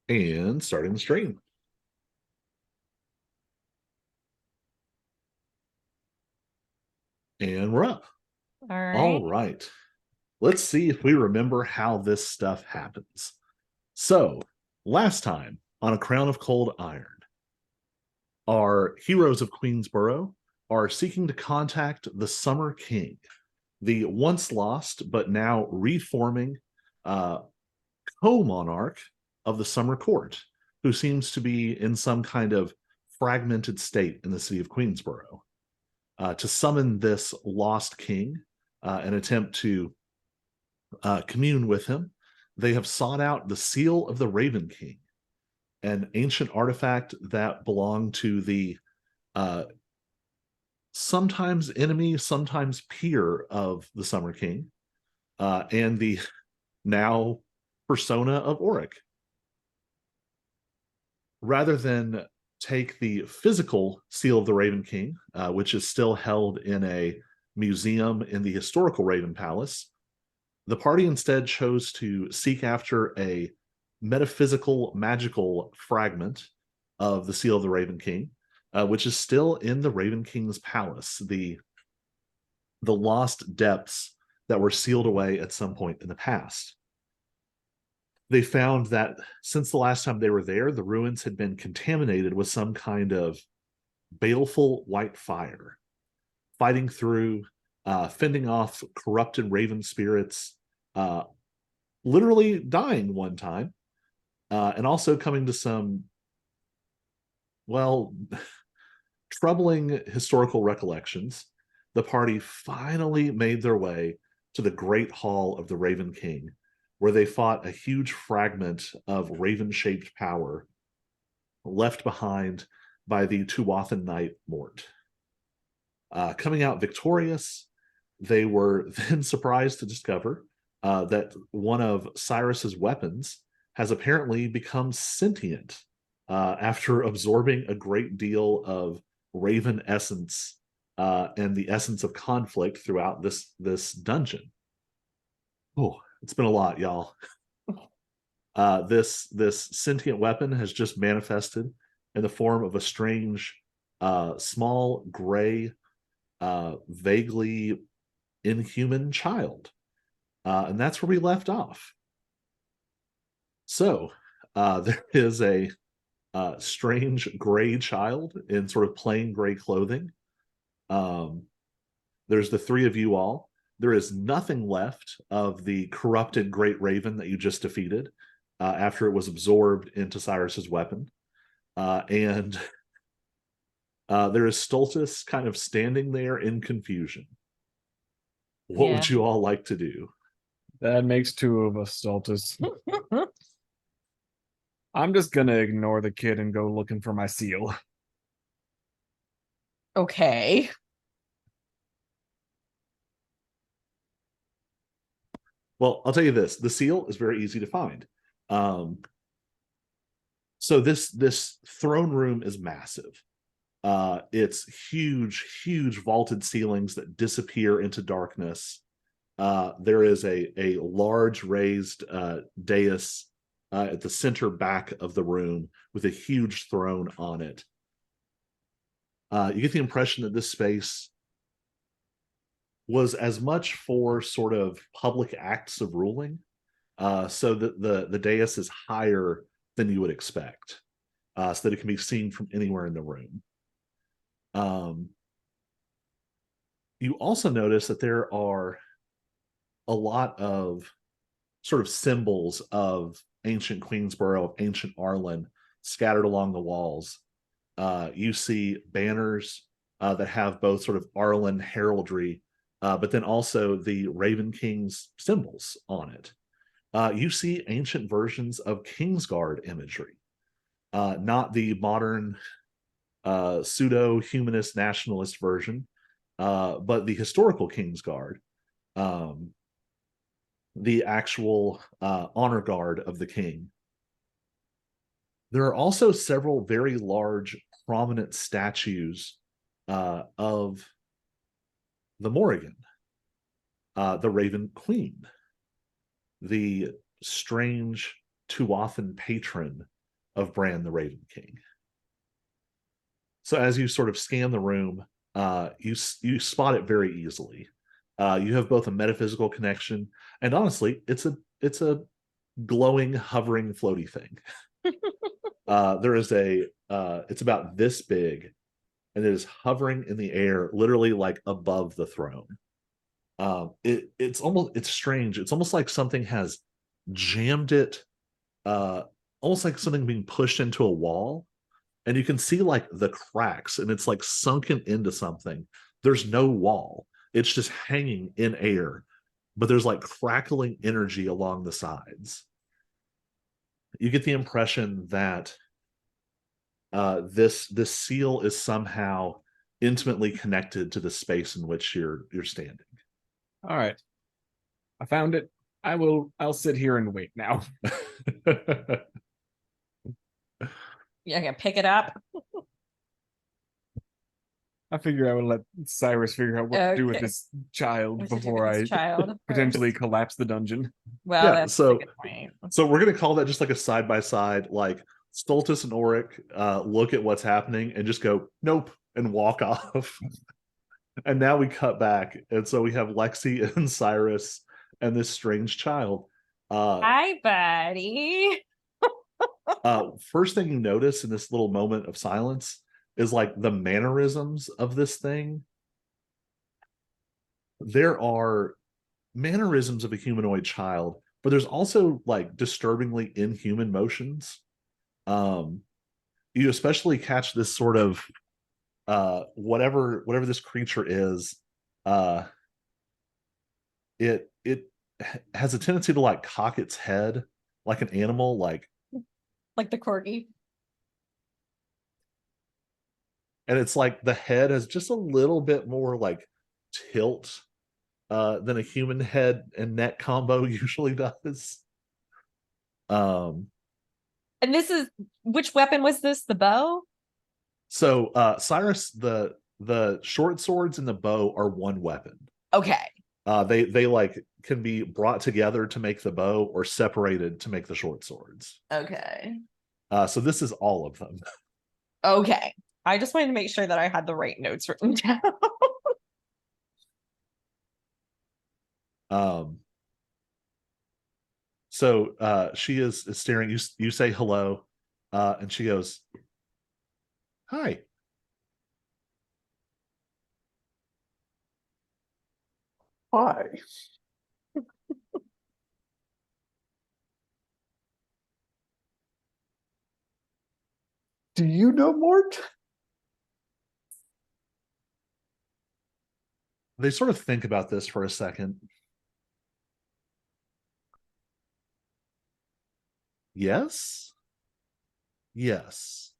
And starting the stream. And we're up. All right. All right. Let's see if we remember how this stuff happens. So, last time on A Crown of Cold Iron, our heroes of Queensboro are seeking to contact the Summer King, the once lost but now reforming uh, co monarch of the Summer Court, who seems to be in some kind of fragmented state in the city of Queensboro. To summon this lost king and attempt to commune with him, they have sought out the seal of the Raven King, an ancient artifact that belonged to the uh, sometimes enemy, sometimes peer of the Summer King, and the now persona of Auric. Rather than take the physical seal of the Raven King, which is still held in a museum in the historical Raven Palace, the party instead chose to seek after a metaphysical, magical fragment of the seal of the Raven King, which is still in the Raven King's palace, the lost depths that were sealed away at some point in the past. They found that since the last time they were there, the ruins had been contaminated with some kind of baleful white fire, fighting through, fending off corrupted raven spirits, uh, literally dying one time, and also coming to some, well, troubling historical recollections. The party finally made their way to the Great Hall of the Raven King, where they fought a huge fragment of raven shaped power left behind by the Tuathan Knight Mort. Coming out victorious, they were then surprised to discover that one of Cyrus's weapons has apparently become sentient after absorbing a great deal of raven essence and the essence of conflict throughout this dungeon. Oh, it's been a lot, y'all. This sentient weapon has just manifested in the form of a strange, small gray, vaguely inhuman child, and that's where we left off. So there is a strange gray child in sort of plain gray clothing. Um, there's the three of you all. There is nothing left of the corrupted great raven that you just defeated after it was absorbed into Cyrus's weapon. And there is Stultus kind of standing there in confusion. What Yeah. would you all like to do? That makes two of us, Stultus. I'm just gonna ignore the kid and go looking for my seal. Okay. Well, I'll tell you this: the seal is very easy to find. Um, so this throne room is massive. It's huge vaulted ceilings that disappear into darkness. There is a large raised dais at the center back of the room with a huge throne on it. You get the impression that this space was as much for sort of public acts of ruling, so that the dais is higher than you would expect, so that it can be seen from anywhere in the room. Um, you also notice that there are a lot of sort of symbols of ancient Queensboro, of ancient Arlen, scattered along the walls. You see banners that have both sort of Arlen heraldry, but then also the Raven King's symbols on it. You see ancient versions of Kingsguard imagery, not the modern pseudo humanist nationalist version, but the historical Kingsguard, um, the actual honor guard of the king. There are also several very large, prominent statues of the Morrigan, the Raven Queen, the strange Tuathan patron of Bran the Raven King. So as you sort of scan the room, you spot it very easily. You have both a metaphysical connection, and honestly, it's a glowing, hovering, floaty thing. There is it's about this big, and it is hovering in the air, literally like above the throne. It's strange. It's almost like something has jammed it, almost like something being pushed into a wall, and you can see like the cracks, and it's like sunken into something. There's no wall. It's just hanging in air, but there's like crackling energy along the sides. You get the impression that this seal is somehow intimately connected to the space in which you're standing. All right. I found it. I'll sit here and wait now. You're gonna pick it up. I figure I would let Cyrus figure out what to do with Okay. this child What to do before with I this child potentially first. collapse the dungeon. Well, Yeah, that's so- a good point. So we're gonna call that just like a side by side, like Stultus and Auric look at what's happening and just go, nope, and walk off. And now we cut back, and so we have Lexi and Cyrus and this strange child. Hi, buddy. First thing you notice in this little moment of silence is like the mannerisms of this thing. There are mannerisms of a humanoid child, but there's also like disturbingly inhuman motions. You especially catch this sort of whatever this creature is, it has a tendency to like cock its head like an animal, like Like the corgi. and it's like the head has just a little bit more like tilt than a human head and neck combo usually does. And this is, which weapon was this? The bow? So Cyrus, the short swords and the bow are one weapon. Okay. They like can be brought together to make the bow or separated to make the short swords. Okay. So this is all of them. Okay. I just wanted to make sure that I had the right notes written down. So she is staring. You say hello, and she goes, "Hi." Hi. Do you know Mort? They sort of think about this for a second. Yes. Yes.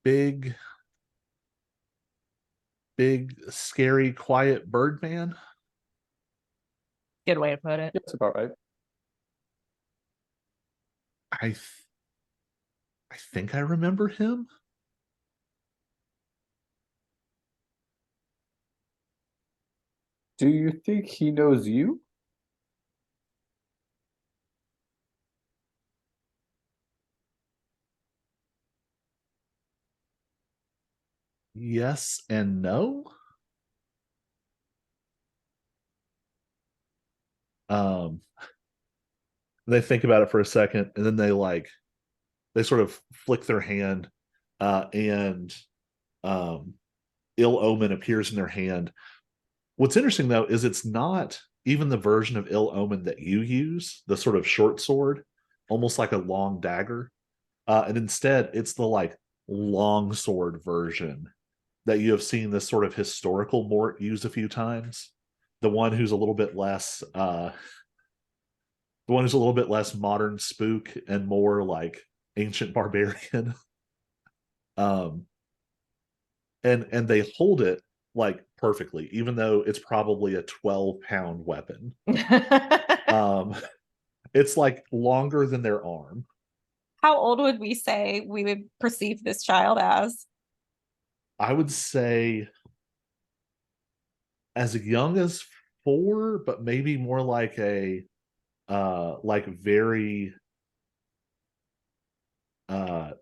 Big, scary, quiet bird man. Good way to put it. That's about right. I think I remember him. Do you think he knows you? Yes and no. They think about it for a second, and then they sort of flick their hand, and ill omen appears in their hand. What's interesting though is it's not even the version of ill omen that you use, the sort of short sword, almost like a long dagger, and instead it's the like long sword version that you have seen this sort of historical Mort used a few times. The one who's a little bit less modern spook and more like ancient barbarian. um and they hold it like perfectly, even though it's probably a 12-pound weapon. It's like longer than their arm. How old would we say we would perceive this child as? I would say as young as 4, but maybe more like a like very uh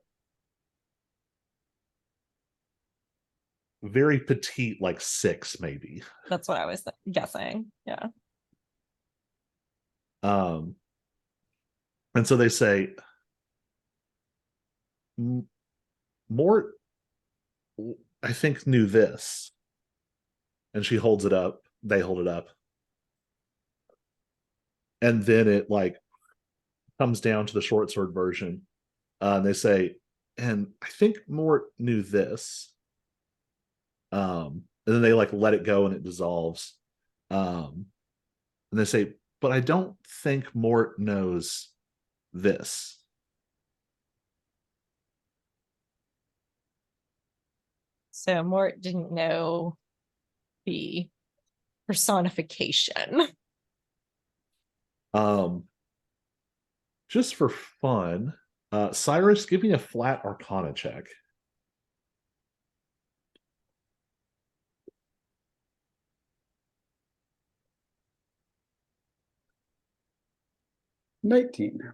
very petite, like 6 maybe. That's what I was guessing. Yeah. And so they say, Mort, I think, knew this. And she holds it up. They hold it up. And then it like comes down to the short sword version. And they say, and I think Mort knew this. And then they like let it go and it dissolves. And they say, but I don't think Mort knows this. So Mort didn't know the personification. Just for fun, Cyrus, give me a flat Arcana check. $19.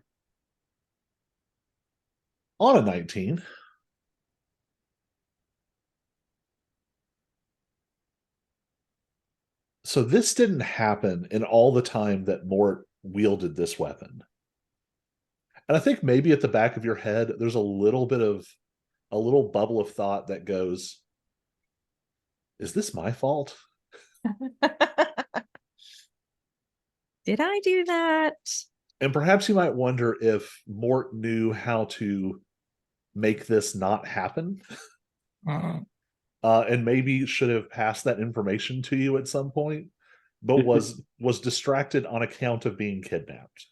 On a 19. So this didn't happen in all the time that Mort wielded this weapon. And I think maybe at the back of your head, there's a little bubble of thought that goes, is this my fault? Did I do that? And perhaps you might wonder if Mort knew how to make this not happen. And maybe should have passed that information to you at some point, but was distracted on account of being kidnapped.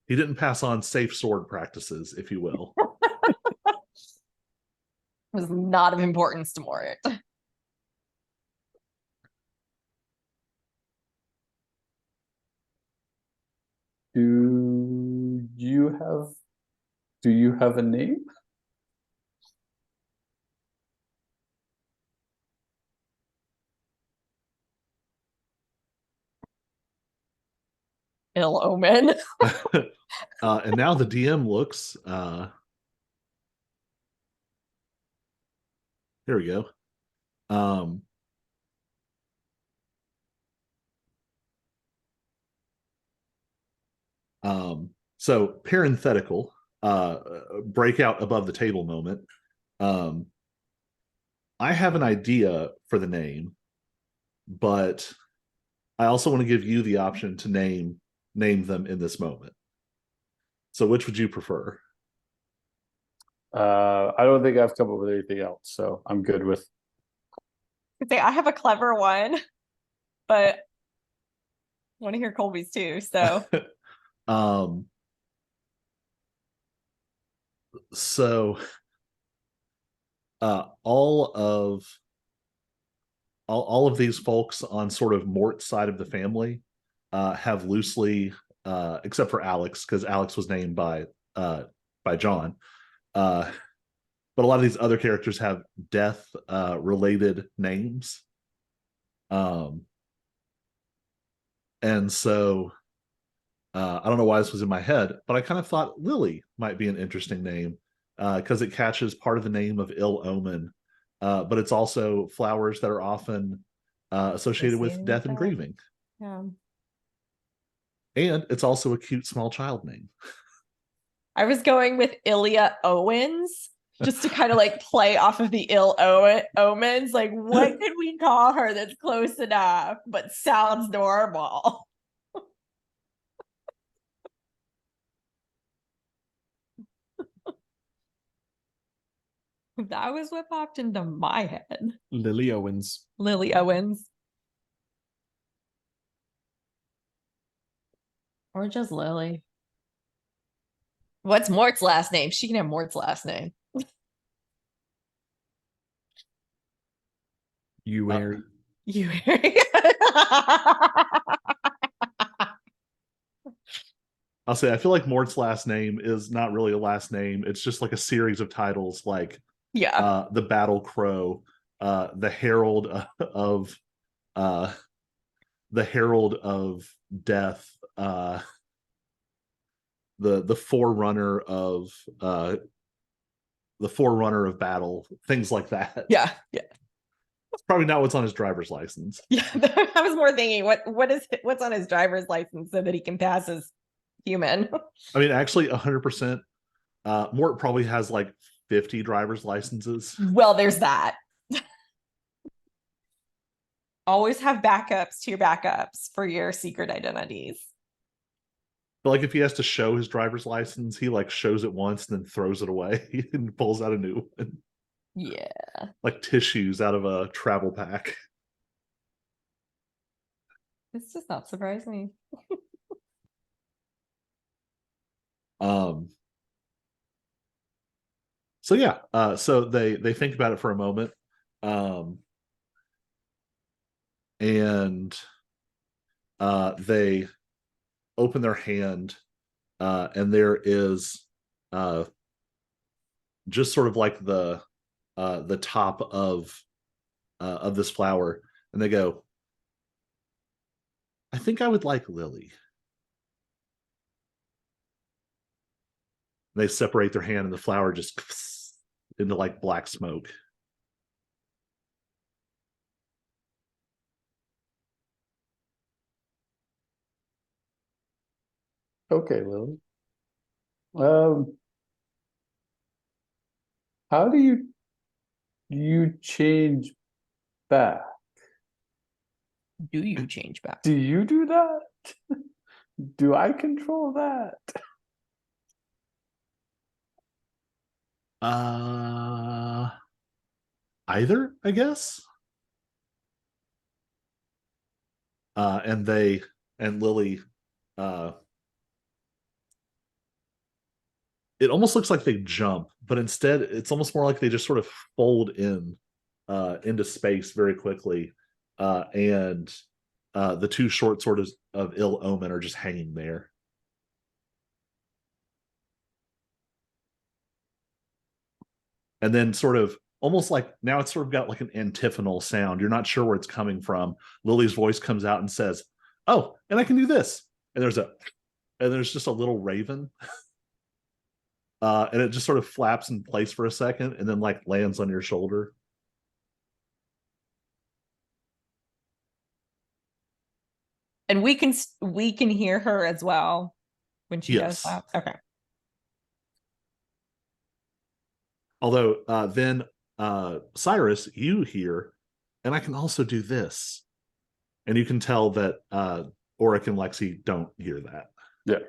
He didn't pass on safe sword practices, if you will. Was not of importance to Mort. Do you have a name? Ill omen. And now the DM looks here we go. So parenthetical, breakout above the table moment. I have an idea for the name, but I also want to give you the option to name them in this moment. So which would you prefer? I don't think I've come up with anything else, so I'm good with. Say I have a clever one, but I want to hear Colby's too. So So all of these folks on sort of Mort's side of the family have loosely, except for Alex, because Alex was named by John. But a lot of these other characters have death related names. And so I don't know why this was in my head, but I kind of thought Lily might be an interesting name because it catches part of the name of ill omen, but it's also flowers that are often associated with death and grieving. yeah. And it's also a cute small child name. I was going with Ilya Owens just to kind of like play off of the ill omens. Like, what could we call her that's close enough but sounds normal? That was what popped into my head. Lily Owens. Lily Owens. Or just Lily. What's Mort's last name? She can have Mort's last name. You Harry. You. I'll say I feel like Mort's last name is not really a last name. It's just like a series of titles, like Yeah. the Battle Crow, the Herald of uh, the Herald of Death, the Forerunner of the Forerunner of Battle, things like that. Yeah. Yeah. That's probably not what's on his driver's license. Yeah. I was more thinking what's on his driver's license so that he can pass as human. I mean, actually, 100%. Mort probably has like 50 driver's licenses. Well, there's that. Always have backups to your backups for your secret identities. But like if he has to show his driver's license, he like shows it once and then throws it away and pulls out a new one. Yeah. Like tissues out of a travel pack. This does not surprise me. So yeah, so they think about it for a moment. And they open their hand, and there is just sort of like the top of this flower, and they go, I think I would like Lily. They separate their hand and the flower just into like black smoke. Okay, Lily. How do you change back? Do you change back? Do you do that? Do I control that? Either, I guess. And Lily, it almost looks like they jump, but instead it's almost more like they just sort of fold in into space very quickly. And the two short swords of ill omen are just hanging there. And then sort of almost like now it's sort of got like an antiphonal sound. You're not sure where it's coming from. Lily's voice comes out and says, oh, and I can do this. And there's just a little raven. And it just sort of flaps in place for a second and then like lands on your shoulder. And we can hear her as well when she does that. Okay. Although then Cyrus, you hear, and I can also do this. And you can tell that Auric and Lexi don't hear that. Yeah.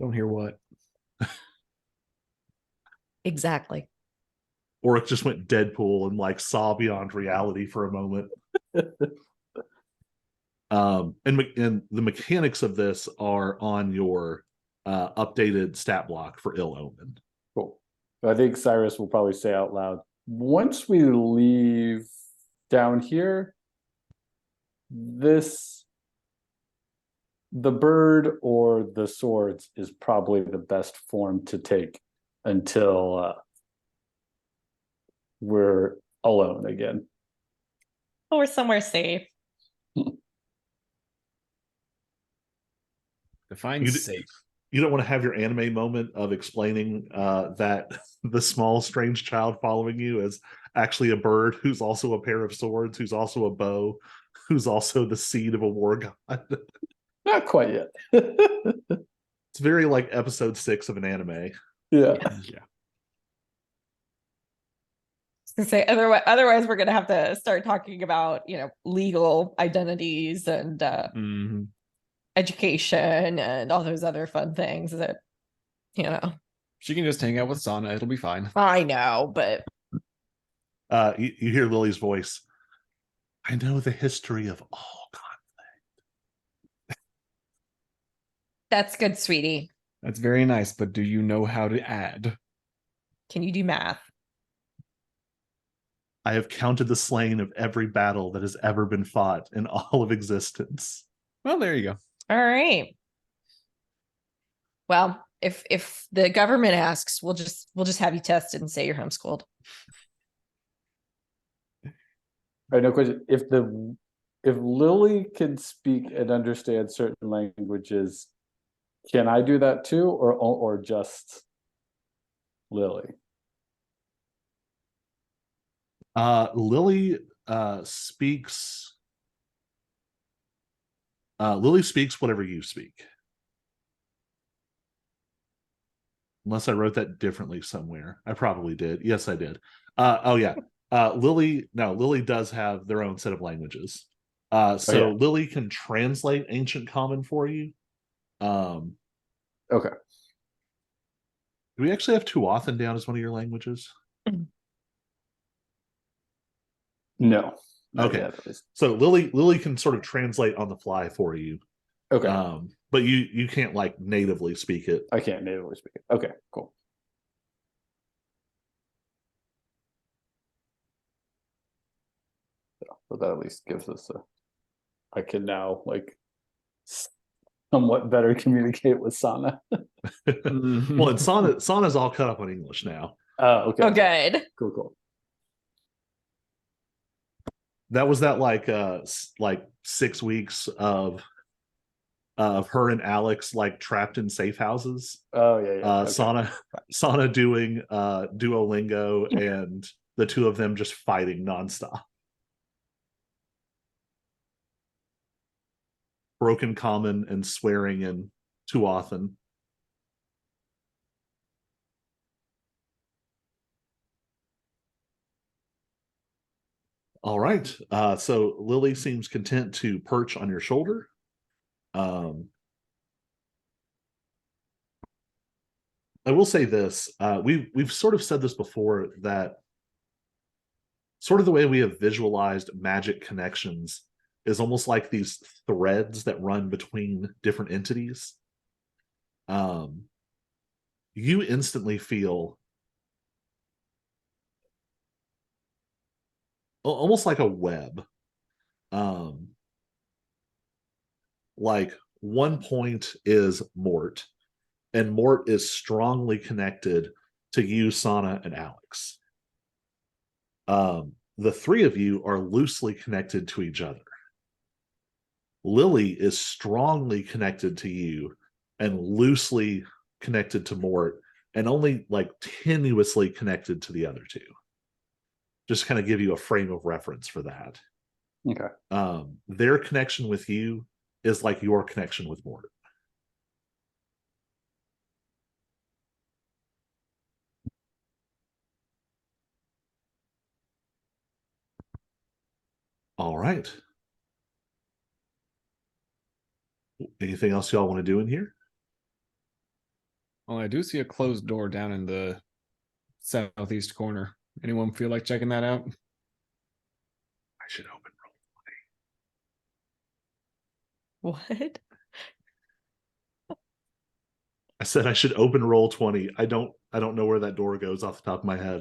Don't hear what. Exactly. Auric just went Deadpool and like saw beyond reality for a moment. And the mechanics of this are on your updated stat block for ill omen. Cool. I think Cyrus will probably say out loud, once we leave down here, the bird or the swords is probably the best form to take until we're alone again. Or somewhere safe. Define safe. You don't want to have your anime moment of explaining that the small strange child following you is actually a bird who's also a pair of swords, who's also a bow, who's also the seed of a war god. Not quite yet. It's very like episode 6 of an anime. Yeah. Say otherwise we're gonna have to start talking about legal identities and education and all those other fun things that She can just hang out with Sana. It'll be fine. I know, but you hear Lily's voice. I know the history of all conflict. That's good, sweetie. That's very nice, but do you know how to add? Can you do math? I have counted the slain of every battle that has ever been fought in all of existence. Well, there you go. All right. Well, if the government asks, we'll just have you tested and say you're homeschooled. Right, no question. If Lily can speak and understand certain languages, can I do that too, or just Lily? Lily speaks. Lily speaks whatever you speak. Unless I wrote that differently somewhere. I probably did. Yes, I did. Oh yeah. Lily does have their own set of languages. So yeah. Lily can translate Ancient Common for you. Okay. Do we actually have Tuathan down as one of your languages? No. Not Okay. yet, at least. So Lily can sort of translate on the fly for you. Okay. But you can't like natively speak it. I can't natively speak it. Okay, cool. But that at least gives us I can now like somewhat better communicate with Sana. Well, and Sana's all cut up on English now. Oh, okay. Oh, good. Cool. That was that like 6 weeks of her and Alex like trapped in safe houses. Oh yeah. Okay. Sana doing Duolingo and the two of them just fighting nonstop. Broken Common and swearing in Tuathan. All right. So Lily seems content to perch on your shoulder. I will say this: we've sort of said this before, that sort of the way we have visualized magic connections is almost like these threads that run between different entities. You instantly feel almost like a web. Like one point is Mort, and Mort is strongly connected to you, Sana, and Alex. The three of you are loosely connected to each other. Lily is strongly connected to you and loosely connected to Mort, and only like tenuously connected to the other two. Just kind of give you a frame of reference for that. Okay. Their connection with you is like your connection with Mort. All right. Anything else y'all want to do in here? Well, I do see a closed door down in the southeast corner. Anyone feel like checking that out? I should open What? I said I should open roll 20. I don't know where that door goes off the top of my head.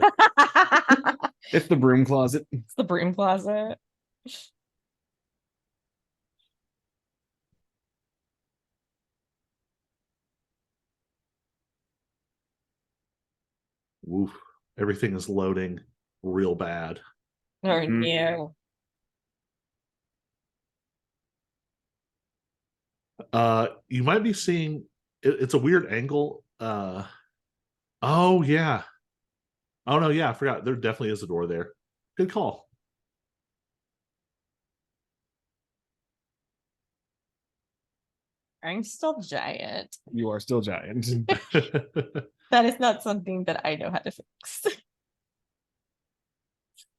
It's the broom closet. It's the broom closet. Woof. Everything is loading real bad. Or Mhm. new. You might be seeing it's a weird angle. Oh yeah. Oh no, yeah, I forgot. There definitely is a door there. Good call. I'm still giant. You are still giant. That is not something that I know how to fix.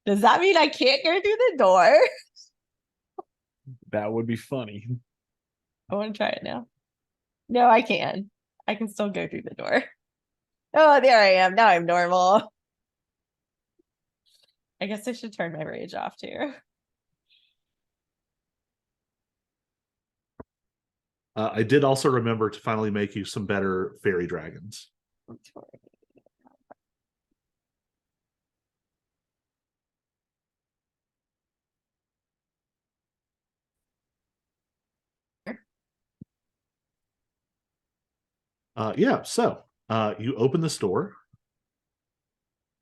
Does that mean I can't go through the door? That would be funny. I want to try it now. No, I can. I can still go through the door. Oh, there I am. Now I'm normal. I guess I should turn my rage off too. I did also remember to finally make you some better fairy dragons. Yeah, so you open this door,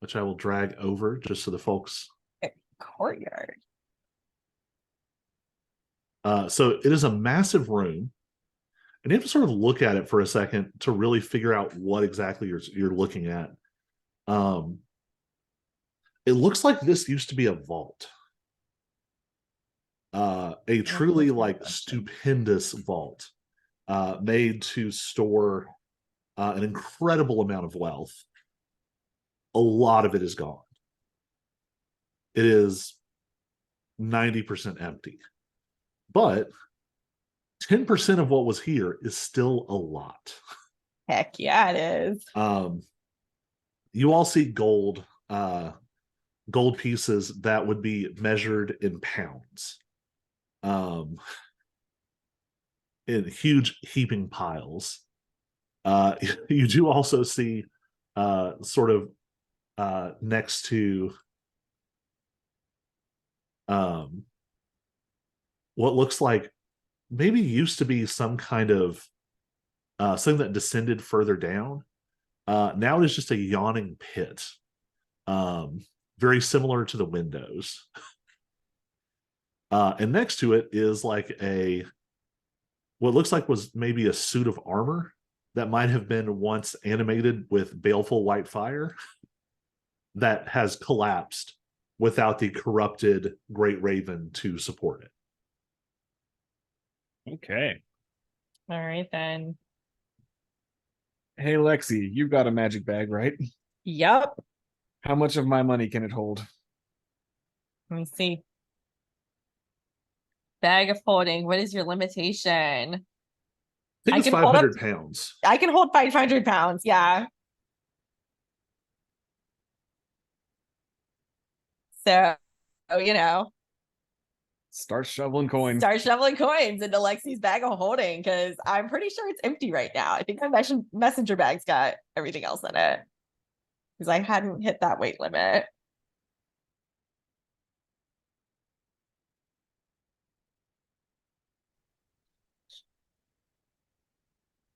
which I will drag over just so the folks. Courtyard. So it is a massive room, and you have to sort of look at it for a second to really figure out what exactly you're looking at. It looks like this used to be a vault. A truly like stupendous vault, made to store an incredible amount of wealth. A lot of it is gone. It is 90% empty, but 10% of what was here is still a lot. Heck yeah, it is. You all see gold pieces that would be measured in pounds, in huge heaping piles. You do also see sort of next to what looks like maybe used to be some kind of something that descended further down. Now it is just a yawning pit, very similar to the windows. And next to it is like what looks like was maybe a suit of armor that might have been once animated with baleful white fire that has collapsed without the corrupted Great Raven to support it. Okay. All right then. Hey, Lexi, you've got a magic bag, right? Yup. How much of my money can it hold? Let me see. Bag of holding. What is your limitation? I think I it's can hold up- 500 pounds. I can hold 500 pounds. Yeah. So, Start shoveling coins. start shoveling coins into Lexi's bag of holding because I'm pretty sure it's empty right now. I think my messenger bag's got everything else in it because I hadn't hit that weight limit.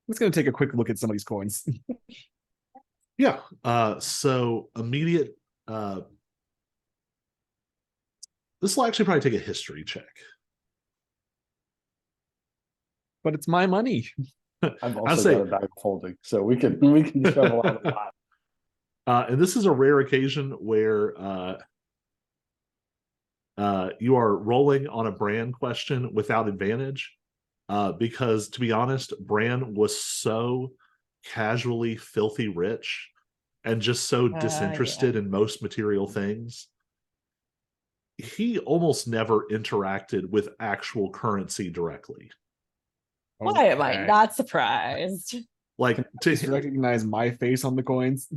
I'm just going to take a quick look at some of these coins. Yeah. So immediate. This will actually probably take a history check. But it's my money. I've I'll also say- got a bag of holding, so we can shovel out a lot. And this is a rare occasion where you are rolling on a Bran question without advantage. Because to be honest, Bran was so casually filthy rich and just so disinterested in most material things. He almost never interacted with actual currency directly. Why am I Okay. not surprised? Like Just recognize my face on the coins.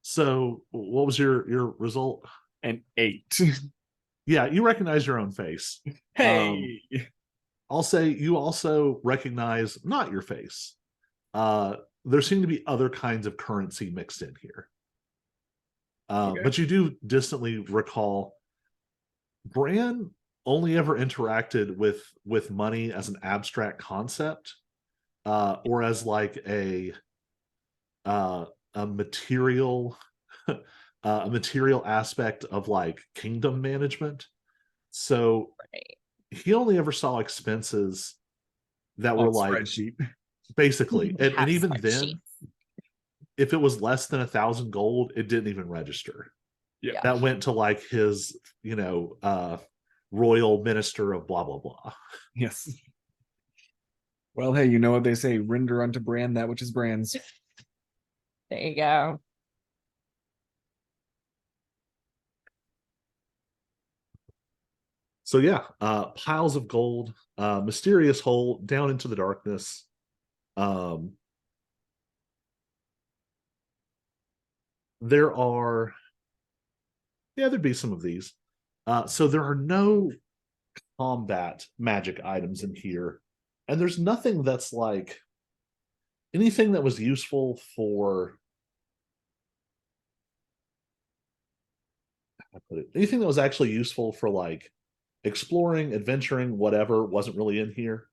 So what was your result? An 8. Yeah, you recognize your own face. Hey. I'll say you also recognize not your face. There seem to be other kinds of currency mixed in here. Okay. But you do distantly recall Bran only ever interacted with money as an abstract concept, or as like a material a material aspect of like kingdom management. So Right. he only ever saw expenses that were On like spreadsheet. basically, and Have even then, spreadsheets. if it was less than 1,000 gold, it didn't even register. Yeah. That went to like his, royal minister of blah blah blah. Yes. Well, hey, you know what they say, render unto Bran that which is Bran's. There you go. So yeah, piles of gold, mysterious hole down into the darkness. There are, there'd be some of these. So there are no combat magic items in here, and there's nothing that's like anything that was useful for. How do I put it? Anything that was actually useful for like exploring, adventuring, whatever, wasn't really in here.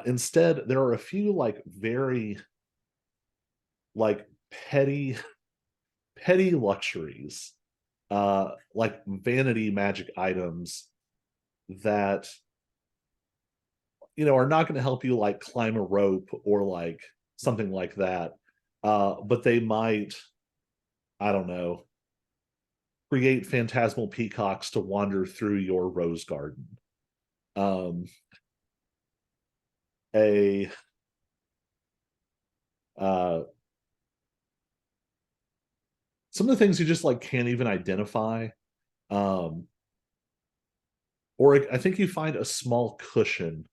Instead, there are a few like very like petty luxuries, like vanity magic items that are not going to help you like climb a rope or like something like that. But they might, I don't know, create phantasmal peacocks to wander through your rose garden. A some of the things you just like can't even identify. Or I think you find a small cushion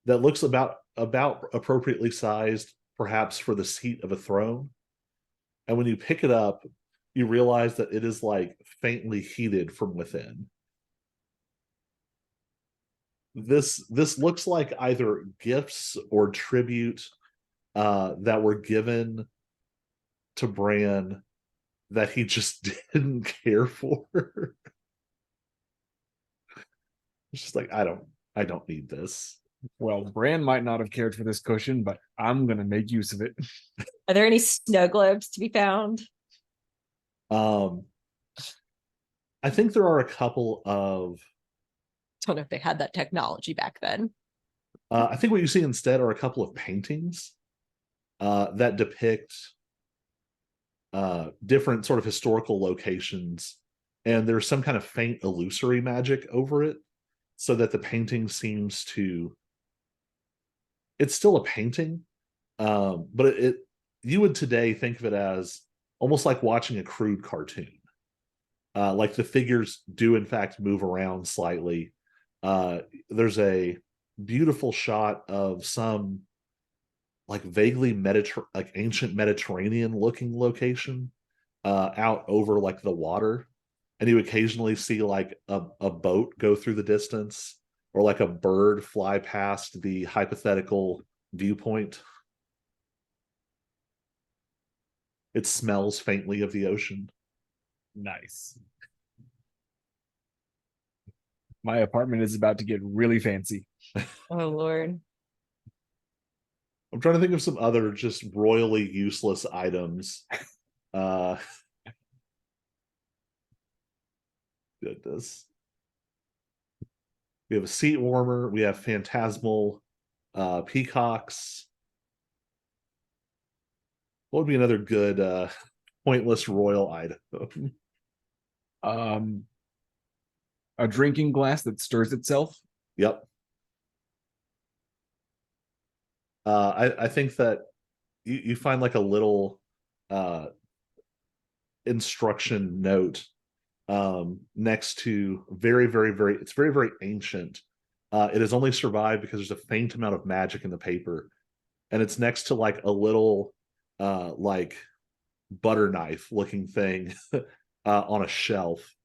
that looks about appropriately sized, perhaps for the seat of a throne. And when you pick it up, you realize that it is like faintly heated from within. This looks like either gifts or tribute that were given to Bran that he just didn't care for. It's just like, I don't need this. Well, Bran might not have cared for this cushion, but I'm gonna make use of it. Are there any snow globes to be found? I think there are a couple of. Don't know if they had that technology back then. I think what you see instead are a couple of paintings that depict different sort of historical locations, and there's some kind of faint illusory magic over it, so that the painting seems to. It's still a painting, but you would today think of it as almost like watching a crude cartoon. Like the figures do in fact move around slightly. There's a beautiful shot of some like vaguely like ancient Mediterranean looking location out over like the water, and you occasionally see like a boat go through the distance, or like a bird fly past the hypothetical viewpoint. It smells faintly of the ocean. Nice. My apartment is about to get really fancy. Oh Lord. I'm trying to think of some other just royally useless items. Goodness. We have a seat warmer. We have phantasmal peacocks. What would be another good pointless royal item? A drinking glass that stirs itself. Yep. I think that you find like a little instruction note next to very, very, very, it's very, very ancient. It has only survived because there's a faint amount of magic in the paper, and it's next to like a little like butter knife looking thing on a shelf,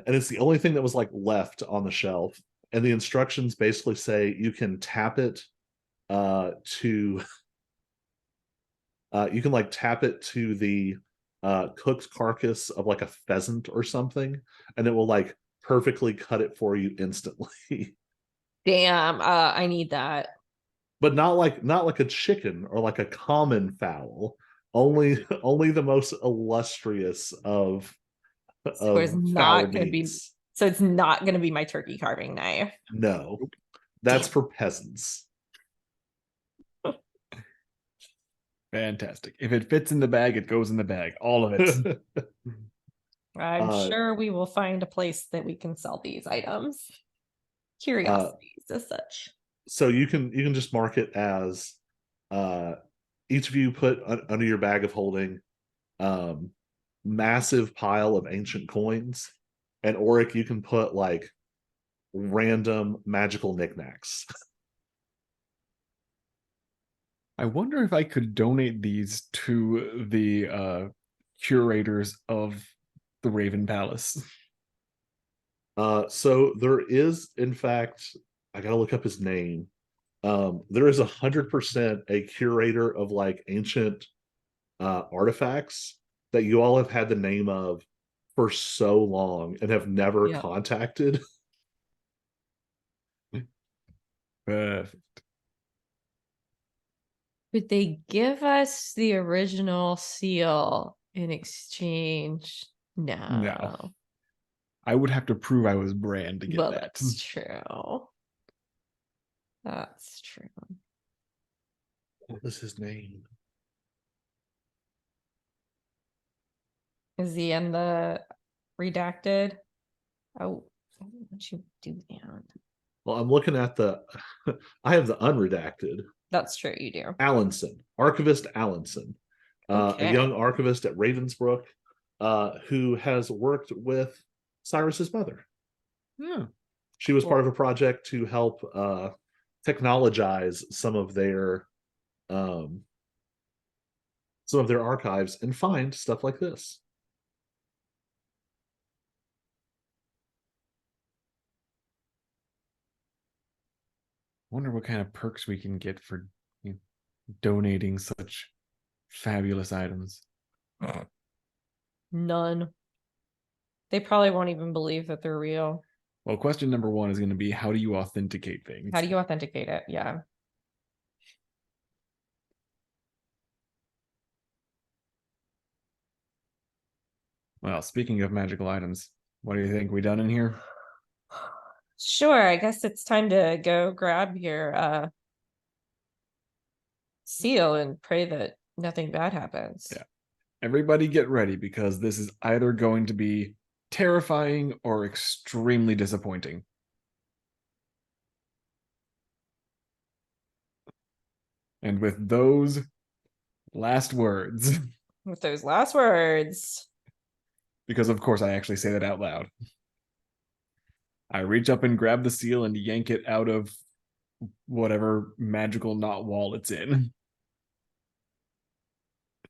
and it's the only thing that was like left on the shelf. And the instructions basically say you can tap it to you can like tap it to the cooked carcass of like a pheasant or something, and it will like perfectly cut it for you instantly. Damn, I need that. But not like a chicken or like a common fowl. Only the most illustrious of So it's fowl not gonna be meats. so it's not gonna be my turkey carving knife. No, that's for peasants. Fantastic. If it fits in the bag, it goes in the bag. All of it. I'm sure we will find a place that we can sell these items. Curiosities as such. So you can just mark it as each of you put under your bag of holding massive pile of ancient coins, and Auric, you can put like random magical knickknacks. I wonder if I could donate these to the curators of the Raven Palace. So there is, in fact, I gotta look up his name. There is 100% a curator of like ancient artifacts that you all have had the name of for so long and have never contacted. Perfect. Would they give us the original seal in exchange? No. I would have to prove I was Bran to get Well, that. that's true. That's true. What was his name? Is he in the redacted? Oh, I don't want you to do that. Well, I'm looking at the. I have the unredacted. That's true, you do. Allinson, Archivist Allinson, Okay. a young archivist at Ravensbrook, who has worked with Cyrus's mother. Yeah. She was Cool. part of a project to help technologize some of their archives and find stuff like this. Wonder what kind of perks we can get for donating such fabulous items. None. They probably won't even believe that they're real. Well, question number 1 is going to be, how do you authenticate things? How do you authenticate it? Yeah. Well, speaking of magical items, what do you think? We done in here? Sure, I guess it's time to go grab your seal and pray that nothing bad happens. Yeah. Everybody get ready, because this is either going to be terrifying or extremely disappointing. And with those last words, With those last words, because of course I actually say that out loud, I reach up and grab the seal and yank it out of whatever magical knot wall it's in.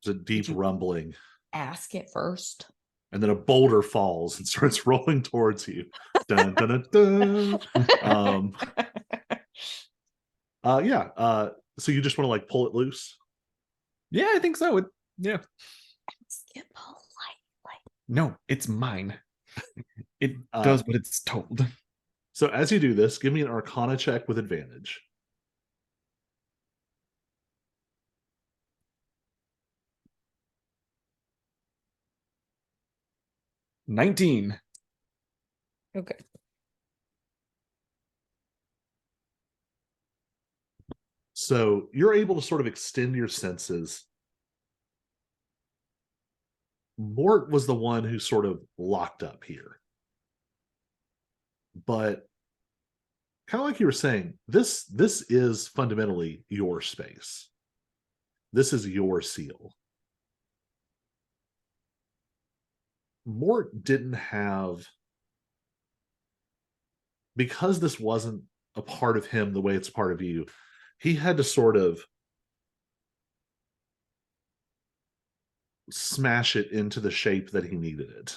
There's a deep you- rumbling, ask it first. and then a boulder falls and starts rolling towards you. Dun, dun, dun, dun. Yeah. So you just want to like pull it loose? Yeah, I think so. Yeah. Ask it politely. No, it's mine. It Uh, does what it's told. So as you do this, give me an Arcana check with advantage. $19. Okay. So you're able to sort of extend your senses. Mort was the one who sort of locked up here. But kind of like you were saying, this is fundamentally your space. This is your seal. Mort didn't have, because this wasn't a part of him the way it's part of you, he had to sort of smash it into the shape that he needed it.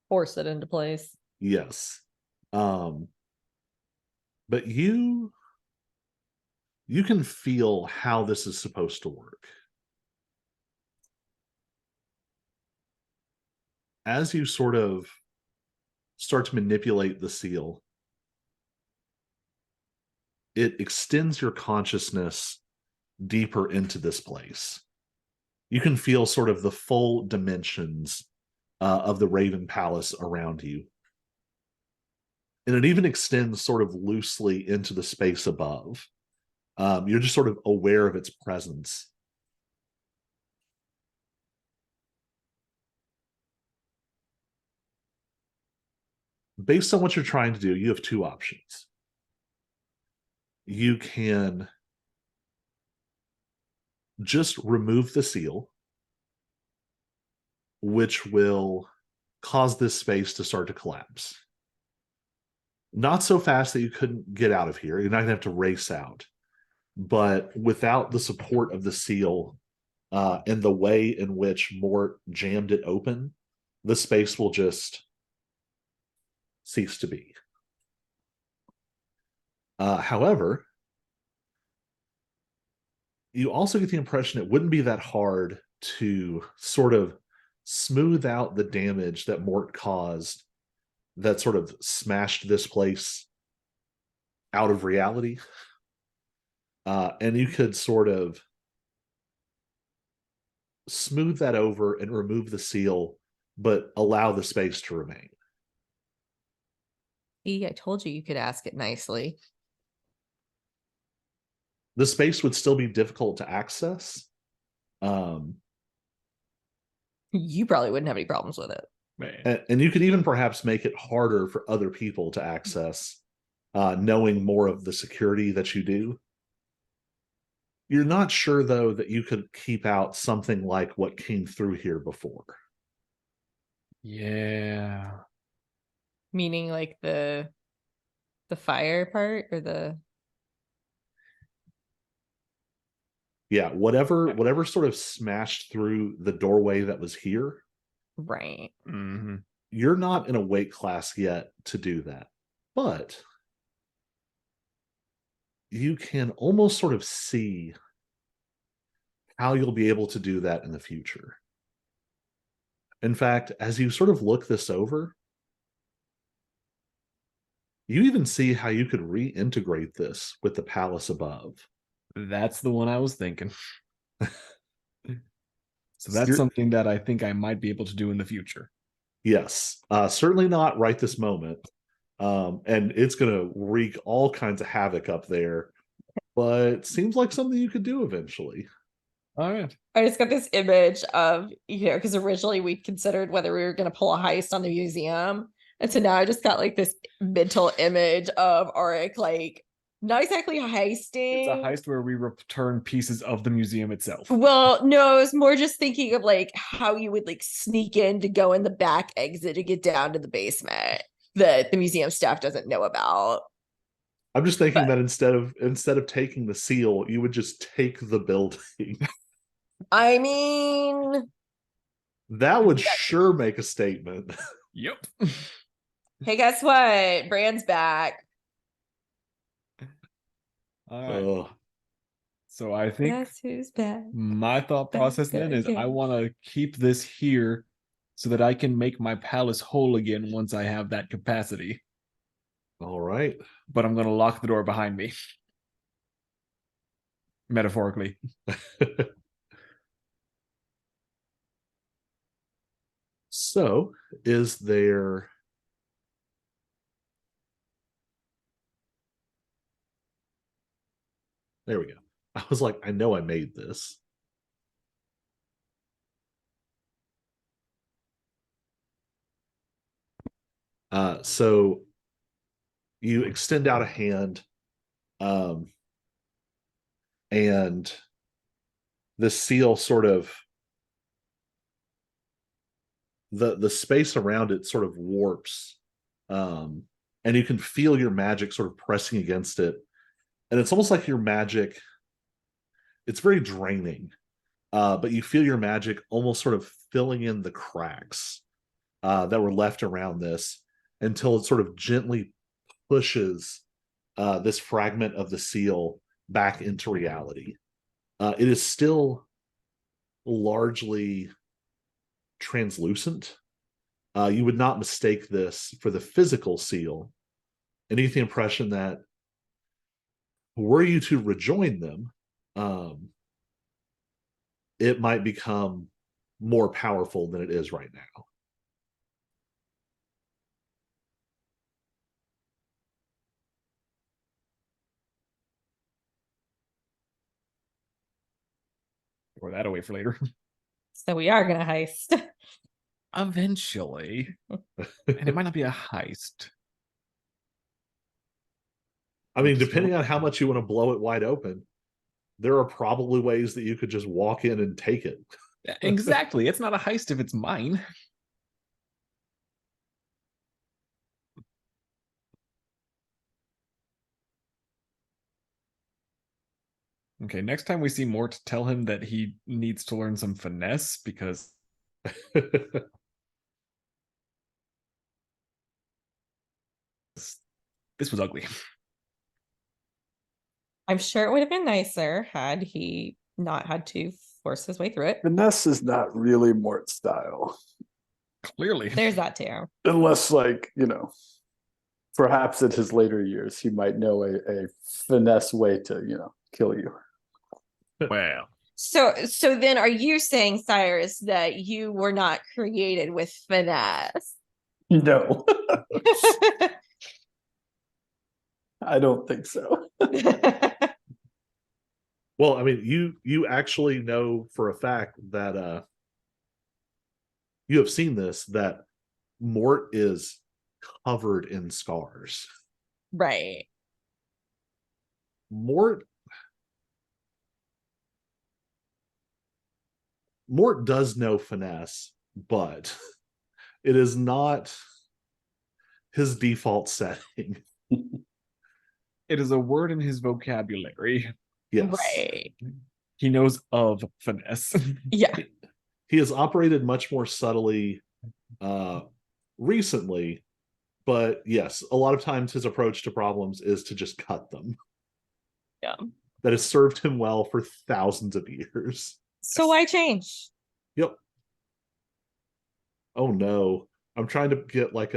Force it into place. Yes. But you can feel how this is supposed to work. As you sort of start to manipulate the seal, it extends your consciousness deeper into this place. You can feel sort of the full dimensions of the Raven Palace around you. And it even extends sort of loosely into the space above. You're just sort of aware of its presence. Based on what you're trying to do, you have two options. You can just remove the seal, which will cause this space to start to collapse. Not so fast that you couldn't get out of here. You're not going to have to race out. But without the support of the seal and the way in which Mort jammed it open, the space will just cease to be. However, you also get the impression it wouldn't be that hard to sort of smooth out the damage that Mort caused that sort of smashed this place out of reality. And you could sort of smooth that over and remove the seal, but allow the space to remain. See, I told you could ask it nicely. The space would still be difficult to access. You probably wouldn't have any problems with it. And you could even perhaps make it harder for other people to access, knowing more of the security that you do. You're not sure, though, that you could keep out something like what came through here before. Yeah. Meaning like the fire part or the Yeah, whatever sort of smashed through the doorway that was here, right. Mm-hmm. you're not in a weight class yet to do that. But you can almost sort of see how you'll be able to do that in the future. In fact, as you sort of look this over, you even see how you could reintegrate this with the palace above. That's the one I was thinking. So that's You're- something that I think I might be able to do in the future. Yes, certainly not right this moment. And it's going to wreak all kinds of havoc up there, but seems like something you could do eventually. All right. I just got this image of, because originally we considered whether we were going to pull a heist on the museum. And so now I just got like this mental image of Auric, like, not exactly heisting. It's a heist where we return pieces of the museum itself. Well, no, it's more just thinking of like how you would like sneak in to go in the back exit to get down to the basement that the museum staff doesn't know about. I'm just thinking that instead of taking the seal, you would just take the building. I mean, That would sure make a statement. Yep. hey, guess what? Brand's back. All right. Ugh. So I think Guess who's back? my thought process then is I again. want to keep this here so that I can make my palace whole again once I have that capacity. All right. But I'm going to lock the door behind me. Metaphorically. So, is there There we go. I was like, I know I made this. So you extend out a hand, and the seal sort of the space around it sort of warps, and you can feel your magic sort of pressing against it, and it's almost like your magic, it's very draining, but you feel your magic almost sort of filling in the cracks that were left around this until it sort of gently pushes this fragment of the seal back into reality. It is still largely translucent. You would not mistake this for the physical seal, and you get the impression that were you to rejoin them, it might become more powerful than it is right now. Throw that away for later. So we are gonna heist. Eventually. And it might not be a heist. I mean, depending on how much you want to blow it wide open, there are probably ways that you could just walk in and take it. Exactly. It's not a heist if it's mine. Okay, next time we see Mort, tell him that he needs to learn some finesse because this was ugly. I'm sure it would have been nicer had he not had to force his way through it. Finesse is not really Mort's style. Clearly. There's that too. Unless, like, perhaps at his later years, he might know a finesse way to, kill you. Well, So then are you saying, Cyrus, that you were not created with finesse? No, I don't think so. Well, I mean, you actually know for a fact that you have seen this, that Mort is covered in scars. Right. Mort does know finesse, but it is not his default setting. it is a word in his vocabulary. Yes. Right. He knows of finesse. Yeah. He has operated much more subtly recently, but yes, a lot of times his approach to problems is to just cut them. Yeah. That has served him well for thousands of years. So why change? Yep. Oh no. I'm trying to get like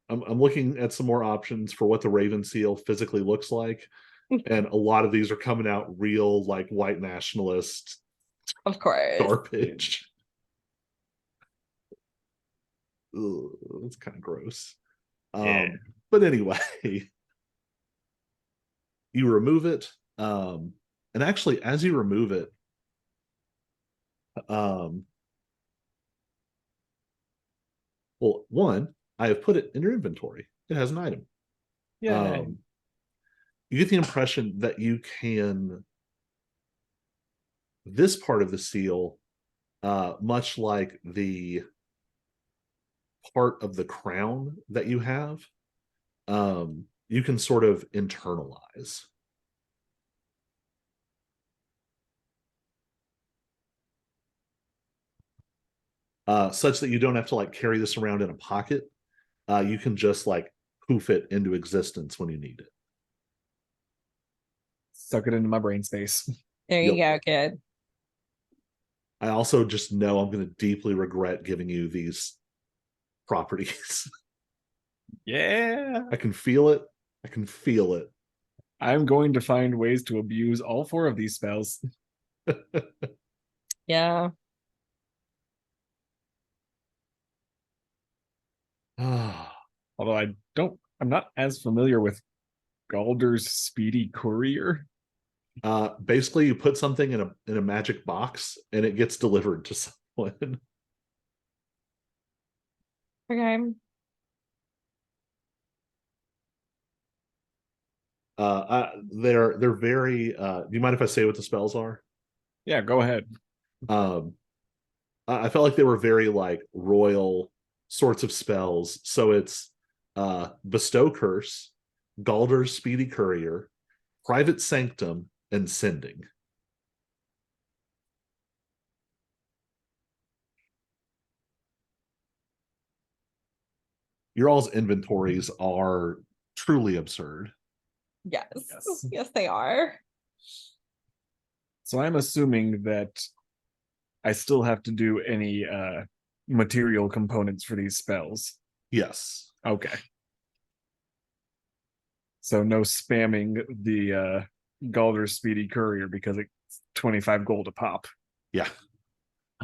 I'm looking at some more options for what the Raven Seal physically looks like. And a lot of these are coming out real like white nationalist Of course. garbage. Ugh, that's kind of gross. Yeah. But anyway, you remove it. And actually, as you remove it, well, one, I have put it in your inventory. It has an item. Yeah. You get the impression that you can, this part of the seal, much like the part of the crown that you have, you can sort of internalize. Such that you don't have to like carry this around in a pocket. You can just like poof it into existence when you need it. Suck it into my brain space. There you go, kid. I also just know I'm going to deeply regret giving you these properties. Yeah. I can feel it. I can feel it. I'm going to find ways to abuse all 4 of these spells. Yeah. Although I'm not as familiar with Galder's Speedy Courier. Basically, you put something in a magic box and it gets delivered to someone. Okay. They're very. Do you mind if I say what the spells are? Yeah, go ahead. I felt like they were very like royal sorts of spells. So it's Bestow Curse, Galder's Speedy Courier, Private Sanctum, and Sending. Your all's inventories are truly absurd. Yes. Yes. Yes, they are. So I'm assuming that I still have to do any material components for these spells. Yes. Okay. So no spamming the Galder's Speedy Courier because it's 25 gold a pop. Yeah.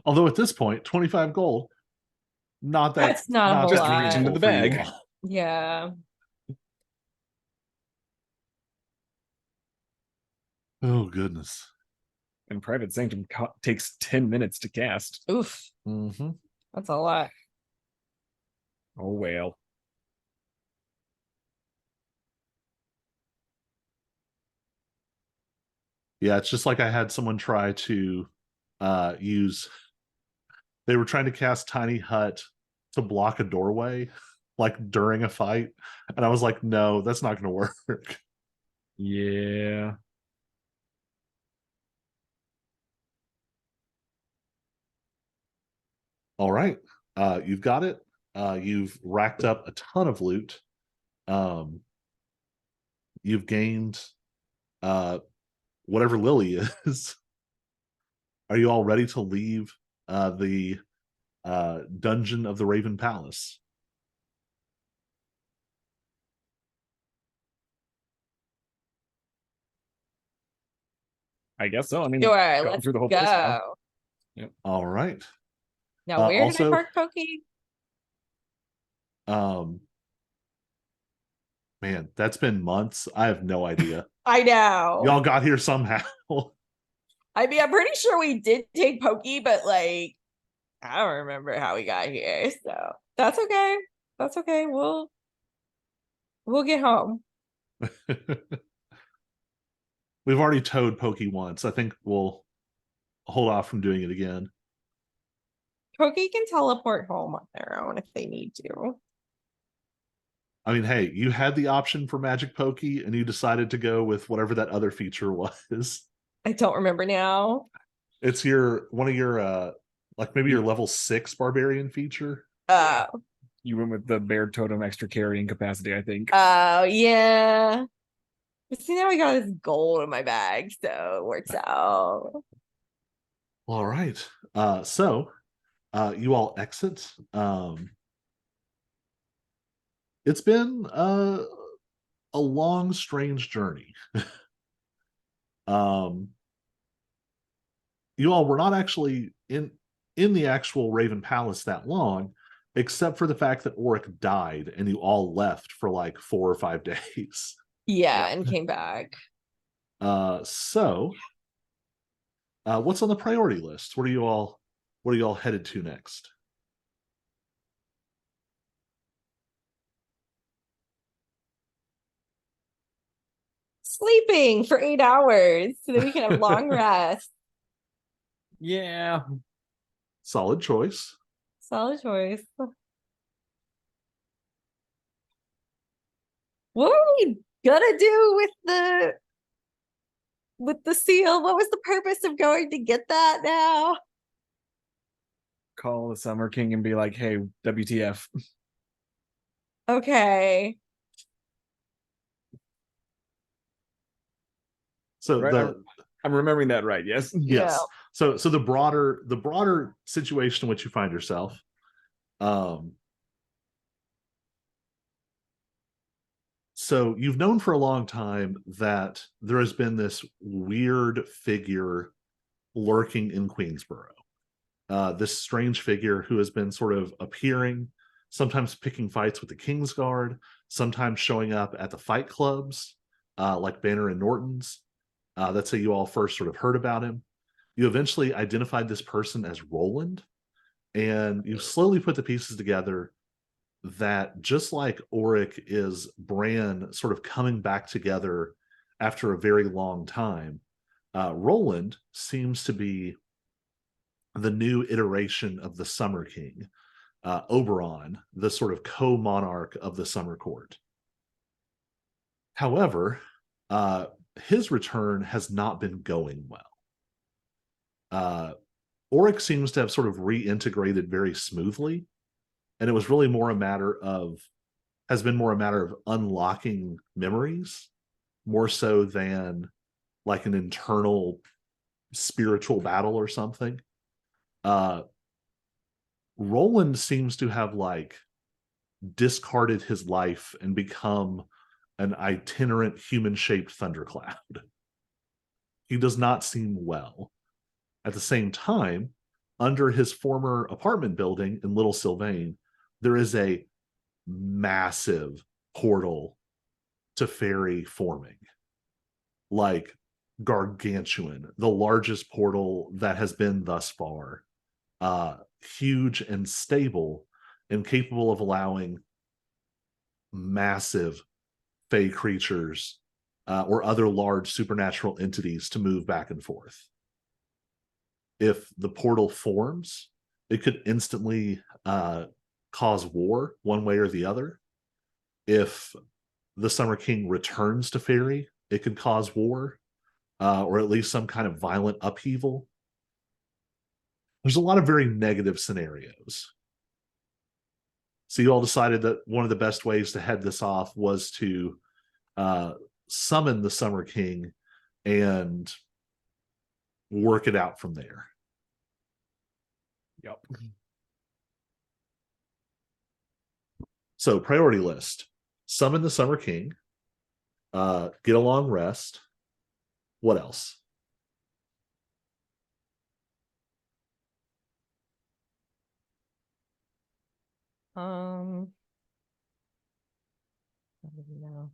Although at this point, 25 gold, not that. That's not a whole Just lot. reach into the for you bag. all. Yeah. Oh goodness. And Private Sanctum takes 10 minutes to cast. Oof. Mm-hmm. That's a lot. Oh well. Yeah, it's just like I had someone try to use. They were trying to cast Tiny Hut to block a doorway, like during a fight, and I was like, "No, that's not going to work." Yeah. All right, you've got it. You've racked up a ton of loot. You've gained whatever Lily is. Are you all ready to leave the dungeon of the Raven Palace? I guess so. I mean, Sure, going let's through the whole place now. go. All right. Now, where did I Also, park Pokey? um, man, that's been months. I have no idea. I know. Y'all got here somehow. I mean, I'm pretty sure we did take Pokey, but like, I don't remember how we got here. So that's okay. That's okay. We'll get home. We've already towed Pokey once. I think we'll hold off from doing it again. Pokey can teleport home on their own if they need to. I mean, hey, you had the option for Magic Pokey and you decided to go with whatever that other feature was. I don't remember now. It's one of your like maybe your level 6 barbarian feature. You went with the bear totem extra carrying capacity, I think. Oh yeah. But see, now I got this gold in my bag, so it works out. All right. So you all exit. It's been a long, strange journey. You all were not actually in the actual Raven Palace that long, except for the fact that Auric died and you all left for like 4 or 5 days. Yeah, and came back. So what's on the priority list? What are you all headed to next? Sleeping for 8 hours so that we can have long rest. Yeah. Solid choice. Solid choice. What are we gonna do with the seal? What was the purpose of going to get that now? Call the Summer King and be like, hey, WTF. Okay. So Right, I'm remembering that right, yes? yes. Yeah. So the broader situation in which you find yourself, so you've known for a long time that there has been this weird figure lurking in Queensboro. This strange figure who has been sort of appearing, sometimes picking fights with the Kingsguard, sometimes showing up at the fight clubs, like Banner and Norton's. That's how you all first sort of heard about him. You eventually identified this person as Roland, and you slowly put the pieces together that just like Auric is Bran sort of coming back together after a very long time, Roland seems to be the new iteration of the Summer King, Oberon, the sort of co-monarch of the Summer Court. However, his return has not been going well. Auric seems to have sort of reintegrated very smoothly, and it was really has been more a matter of unlocking memories, more so than like an internal spiritual battle or something. Roland seems to have like discarded his life and become an itinerant human-shaped thundercloud. He does not seem well. At the same time, under his former apartment building in Little Sylvain, there is a massive portal to Fairy forming, like gargantuan, the largest portal that has been thus far. Huge and stable and capable of allowing massive fey creatures or other large supernatural entities to move back and forth. If the portal forms, it could instantly cause war one way or the other. If the Summer King returns to Fairy, it could cause war, or at least some kind of violent upheaval. There's a lot of very negative scenarios. So you all decided that one of the best ways to head this off was to summon the Summer King and work it out from there. Yep. So priority list: summon the Summer King, get a long rest. What else? I don't know.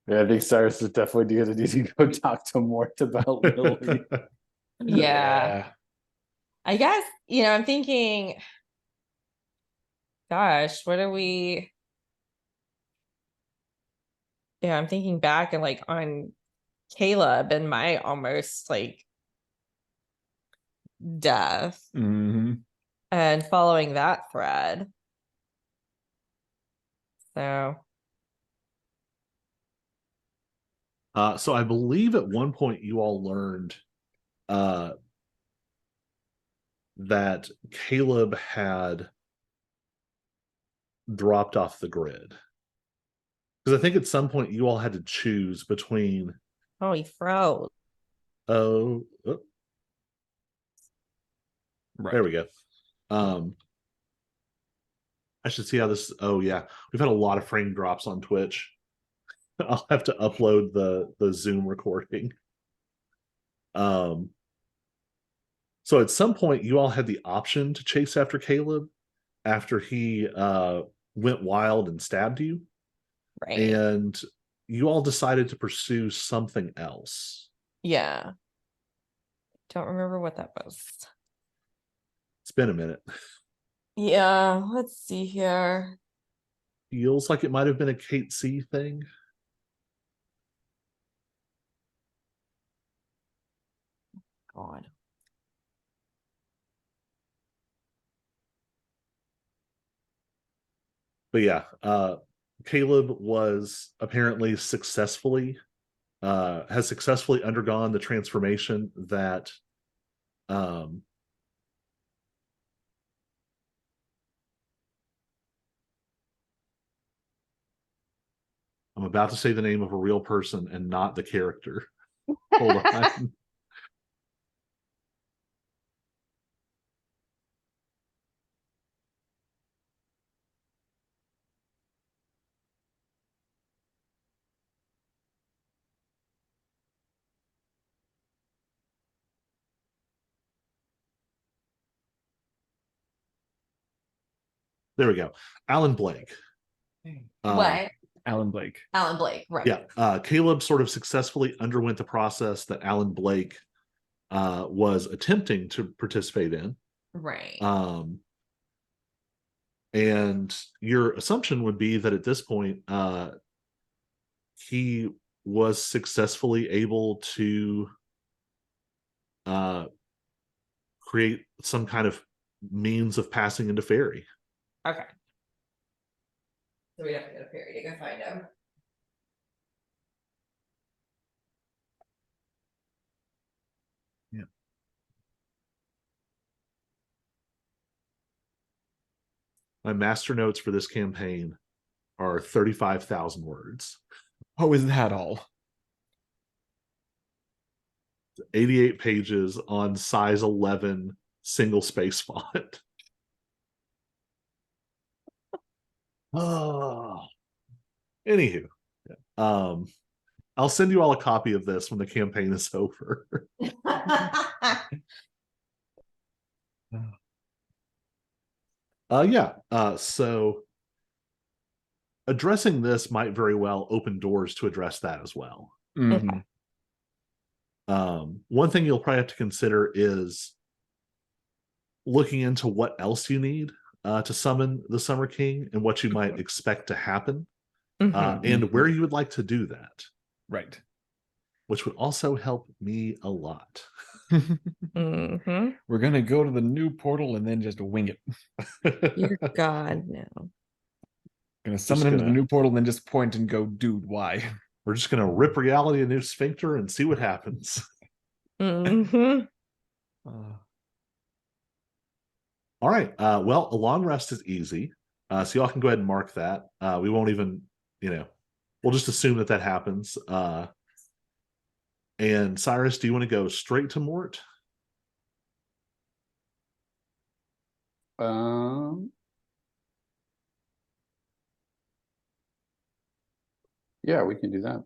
Yeah, I think Cyrus is definitely gonna need to go talk to Mort about Lily. Yeah. I guess, I'm thinking, gosh, what are we? Yeah, I'm thinking back and like on Caleb and my almost like death Mm-hmm. and following that thread. So, So I believe at one point you all learned that Caleb had dropped off the grid. Because I think at some point you all had to choose between oh, he froze. oh, Right. there we go. I should see how this. Oh yeah, we've had a lot of frame drops on Twitch. I'll have to upload the Zoom recording. So at some point you all had the option to chase after Caleb after he went wild and stabbed you, Right. and you all decided to pursue something else. Yeah. Don't remember what that was. It's been a minute. Yeah, let's see here. Feels like it might have been a Kate C thing. God. But yeah, Caleb was apparently has successfully undergone the transformation that I'm about to say the name of a real person and not the character. Hold on. There we go. Alan Blake. What? Alan Blake. Alan Blake, right. Yeah. Caleb sort of successfully underwent the process that Alan Blake was attempting to participate in. Right. And your assumption would be that at this point, he was successfully able to create some kind of means of passing into fairy. Okay. So we have to go to Perry to go find him. Yeah. My master notes for this campaign are 35,000 words. Oh, is that all? 88 pages on size 11 single space font. Oh. Anywho, I'll send you all a copy of this when the campaign is over. So addressing this might very well open doors to address that as well. Mm-hmm. One thing you'll probably have to consider is looking into what else you need to summon the Summer King and what you might expect to happen, and where you would like to do that. Right. Which would also help me a lot. We're gonna go to the new portal and then just wing it. You're God now. Gonna summon him to the new portal and then just point and go, dude, why? We're just gonna rip reality a new sphincter and see what happens. Mm-hmm. All right. Well, a long rest is easy. So y'all can go ahead and mark that. We won't even, we'll just assume that that happens. And Cyrus, do you want to go straight to Mort? Yeah, we can do that.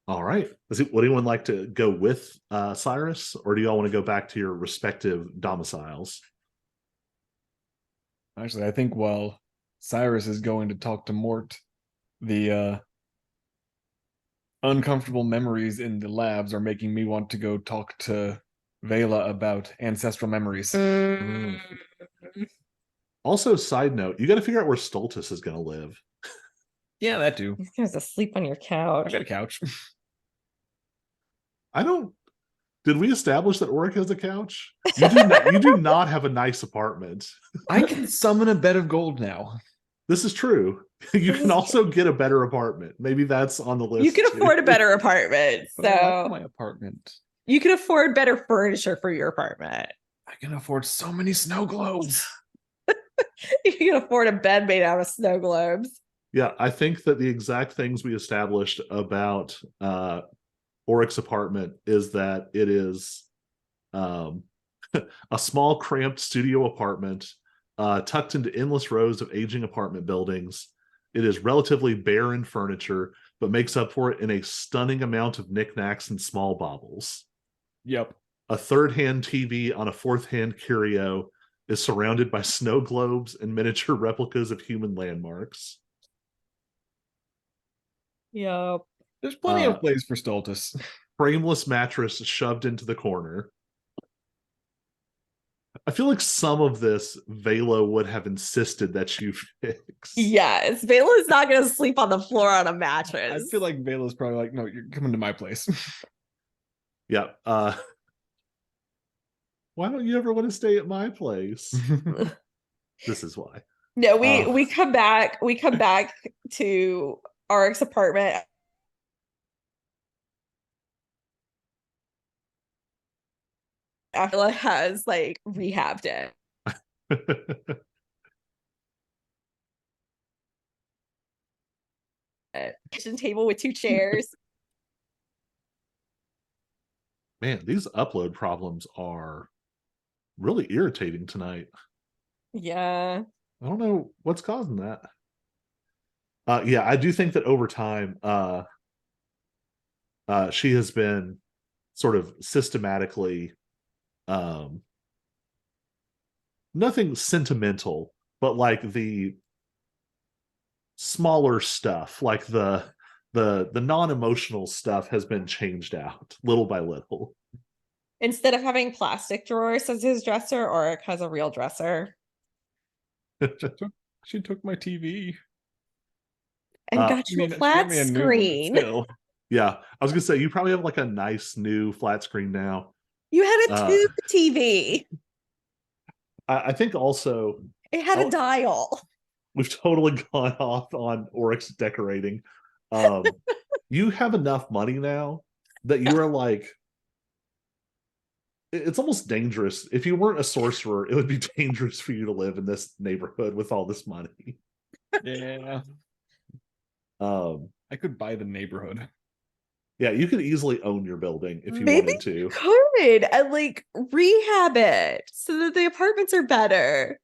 All right. Would anyone like to go with Cyrus, or do y'all want to go back to your respective domiciles? Actually, I think while Cyrus is going to talk to Mort, the uncomfortable memories in the labs are making me want to go talk to Vela about ancestral memories. Mm. Also, side note, you got to figure out where Stultus is going to live. Yeah, that too. He's gonna sleep on your I've couch. got a couch. I don't. Did we establish that Oric has a couch? You do not. You do not have a nice apartment. I can summon a bed of gold now. This is true. You This can is also get a better apartment. Maybe that's on the list. You can too. afford a better apartment. But I So like my apartment. you can afford better furniture for your apartment. I can afford so many snow globes. You can afford a bed made out of snow globes. Yeah, I think that the exact things we established about Oric's apartment is that it is a small, cramped studio apartment tucked into endless rows of aging apartment buildings. It is relatively bare in furniture, but makes up for it in a stunning amount of knickknacks and small baubles. Yep. A third-hand TV on a fourth-hand curio is surrounded by snow globes and miniature replicas of human landmarks. Yep. There's plenty of place for Stultus. Frameless mattress shoved into the corner. I feel like some of this Vela would have insisted that you fix. Yes. Vela's not gonna sleep on the floor on a mattress. I feel like Vela's probably like, no, you're coming to my place. Yeah. Why don't you ever want to stay at my place? This is why. No, we come back to Aric's apartment after Vela has like rehabbed it. Kitchen table with 2 chairs. Man, these upload problems are really irritating tonight. Yeah. I don't know what's causing that. Yeah, I do think that over time, she has been sort of systematically, nothing sentimental, but like the smaller stuff, like the non-emotional stuff has been changed out little by little. Instead of having plastic drawers as his dresser, Auric has a real dresser. She took my TV. And got you a she flat got me a new one, but screen. still. Yeah, I was gonna say you probably have like a nice new flat screen now. You had a tube TV. I think also It had a dial. we've totally gone off on Oryx decorating. You have enough money now that you are like, it's almost dangerous. If you weren't a sorcerer, it would be dangerous for you to live in this neighborhood with all this money. Yeah. I could buy the neighborhood. Yeah, you could easily own your building if you Maybe wanted to. Could and like rehab it so that the apartments are better.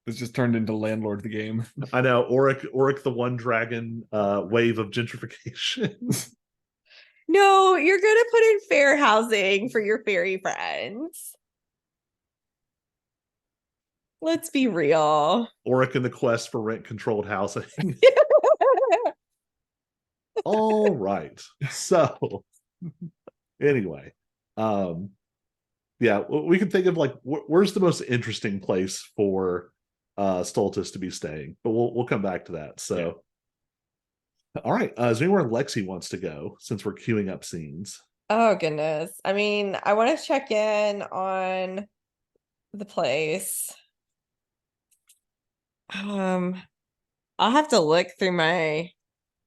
It's just turned into Landlord the game. I know, Oric the One Dragon wave of gentrification. No, you're gonna put in fair housing for your fairy friends. Let's be real. Oric and the quest for rent controlled housing. All right. So anyway, yeah, we can think of like where's the most interesting place for Stultus to be staying, but we'll come back to that. So all right, is there anywhere Lexi wants to go since we're queuing up scenes? Oh goodness. I mean, I want to check in on the place. I'll have to look through my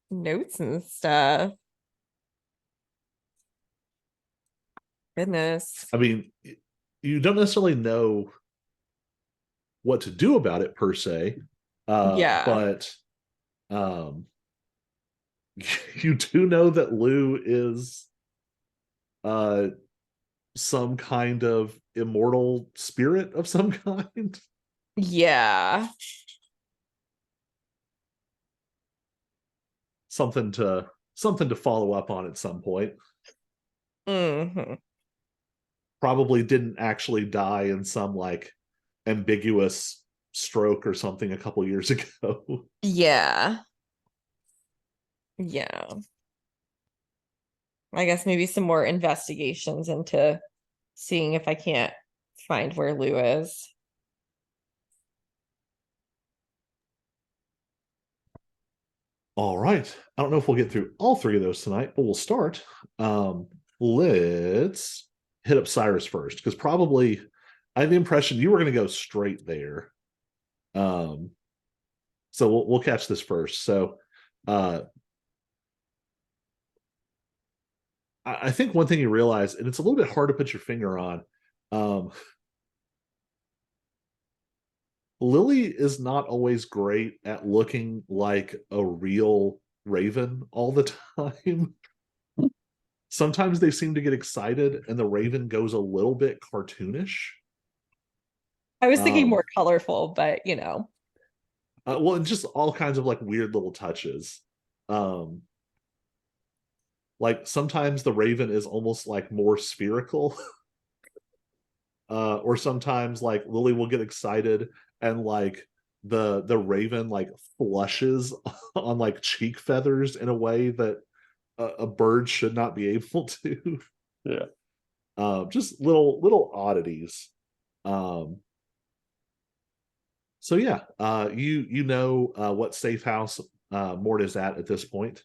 notes and stuff. Goodness. I mean, you don't necessarily know what to do about it per se. Yeah. But you do know that Lou is some kind of immortal spirit of some kind. Yeah. Something to follow up on at some point. Mm-hmm. Probably didn't actually die in some like ambiguous stroke or something a couple years ago. Yeah. Yeah. I guess maybe some more investigations into seeing if I can't find where Lou is. All right. I don't know if we'll get through all three of those tonight, but we'll start. Let's hit up Cyrus first, because probably I have the impression you were going to go straight there. So we'll catch this first. So I think one thing you realize, and it's a little bit hard to put your finger on, Lily is not always great at looking like a real raven all the time. Sometimes they seem to get excited and the raven goes a little bit cartoonish. I was thinking Um, more colorful, but you know. Well, and just all kinds of like weird little touches. Like sometimes the raven is almost like more spherical. Or sometimes like Lily will get excited and like the raven like flushes on like cheek feathers in a way that a bird should not be able to. Yeah. Just little oddities. So yeah, you know what safe house Mort is at this point.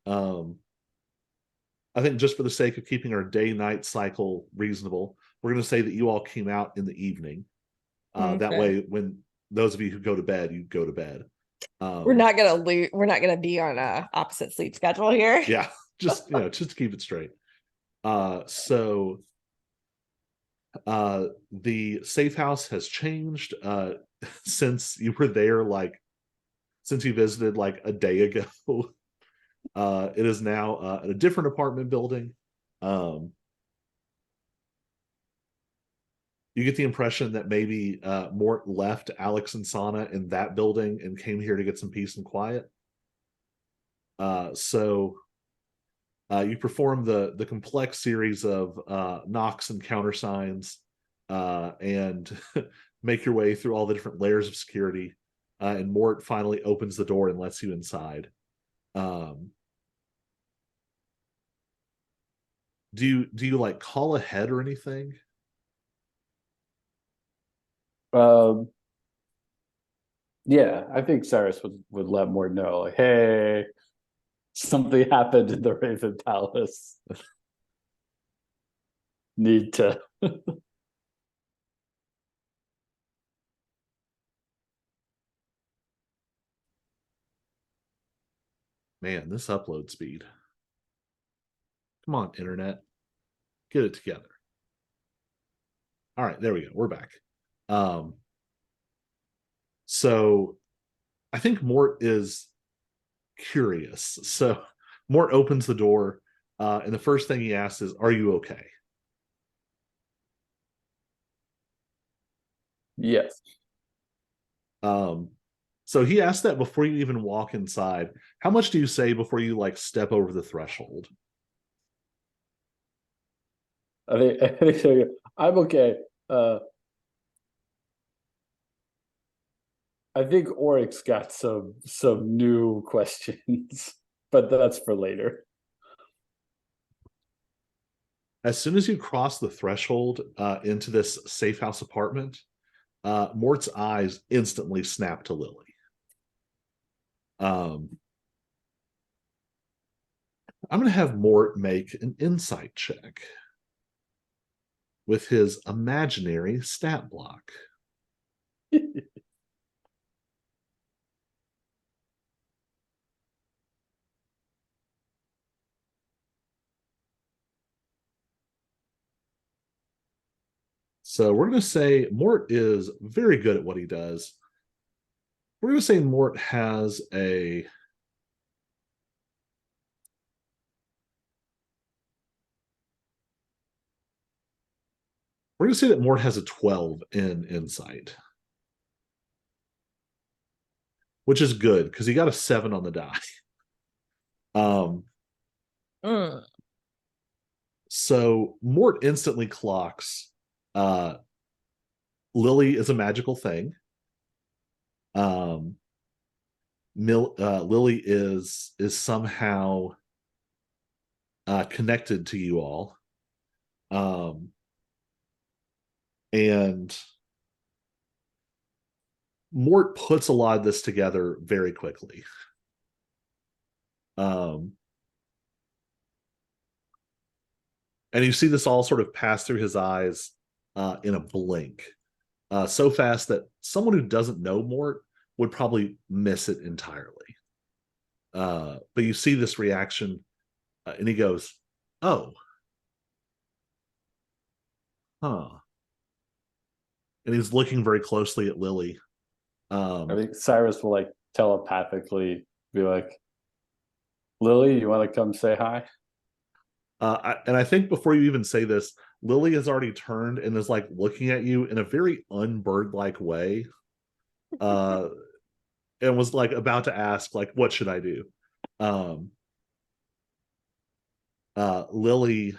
I think just for the sake of keeping our day-night cycle reasonable, we're going to say that you all came out in the evening. That Okay. way, when those of you who go to bed, you go to bed. We're not gonna be on a opposite sleep schedule here. Yeah, just just to keep it straight. So the safe house has changed since you were there, like since you visited like a day ago. It is now a different apartment building. You get the impression that maybe Mort left Alex and Sana in that building and came here to get some peace and quiet. So you perform the complex series of knocks and countersigns and make your way through all the different layers of security. And Mort finally opens the door and lets you inside. Do you like call ahead or anything? Yeah, I think Cyrus would let Mort know, like, hey, something happened in the Raven Palace. Need to. Man, this upload speed. Come on, internet. Get it together. All right, there we go. We're back. So I think Mort is curious. So Mort opens the door, and the first thing he asks is, "Are you okay?" Yes. So he asked that before you even walk inside. How much do you say before you like step over the threshold? I think so. I'm okay. I think Oryx got some new questions, but that's for later. As soon as you cross the threshold into this safe house apartment, Mort's eyes instantly snap to Lily. I'm going to have Mort make an insight check with his imaginary stat block. So we're going to say Mort is very good at what he does. We're going to say Mort has a We're going to say that Mort has a 12 in insight, which is good because he got a 7 on the die. So Mort instantly clocks Lily is a magical thing. Um, Lily is somehow connected to you all. And Mort puts a lot of this together very quickly. And you see this all sort of pass through his eyes in a blink, so fast that someone who doesn't know Mort would probably miss it entirely. But you see this reaction, and he goes, "Oh, huh." And he's looking very closely at Lily. I think Cyrus will like telepathically be like, Lily, you want to come say hi? And I think before you even say this, Lily has already turned and is like looking at you in a very unbird-like way, and was like about to ask, like, "What should I do?" Lily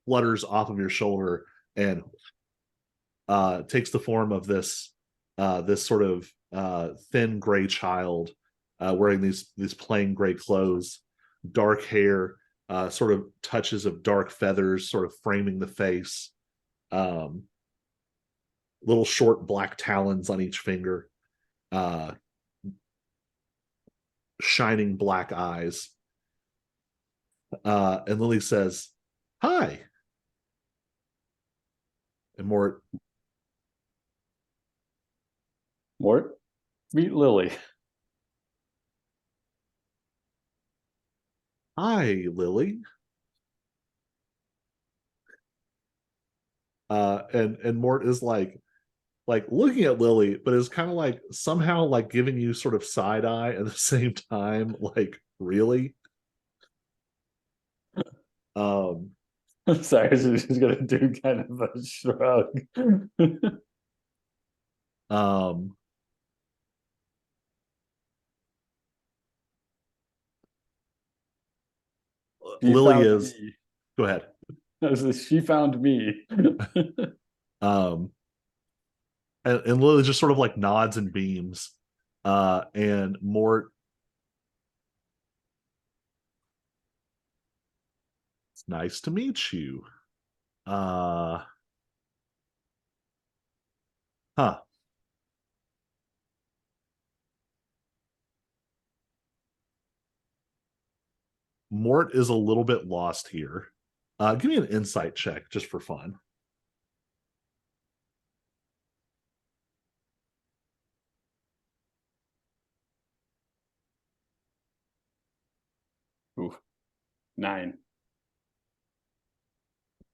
flutters off of your shoulder and takes the form of this sort of thin gray child, wearing these plain gray clothes, dark hair, sort of touches of dark feathers sort of framing the face, little short black talons on each finger, shining black eyes. And Lily says, "Hi." And Mort, Mort, meet Lily. "Hi, Lily." And Mort is like looking at Lily, but is kind of like somehow like giving you sort of side eye at the same time, like, really. Cyrus is just gonna do kind of a shrug. um She Lily found is, me. go ahead. She found me. um and Lily just sort of like nods and beams, and Mort, "It's nice to meet you." uh huh. Mort is a little bit lost here. Give me an insight check just for fun. Ooh, 9.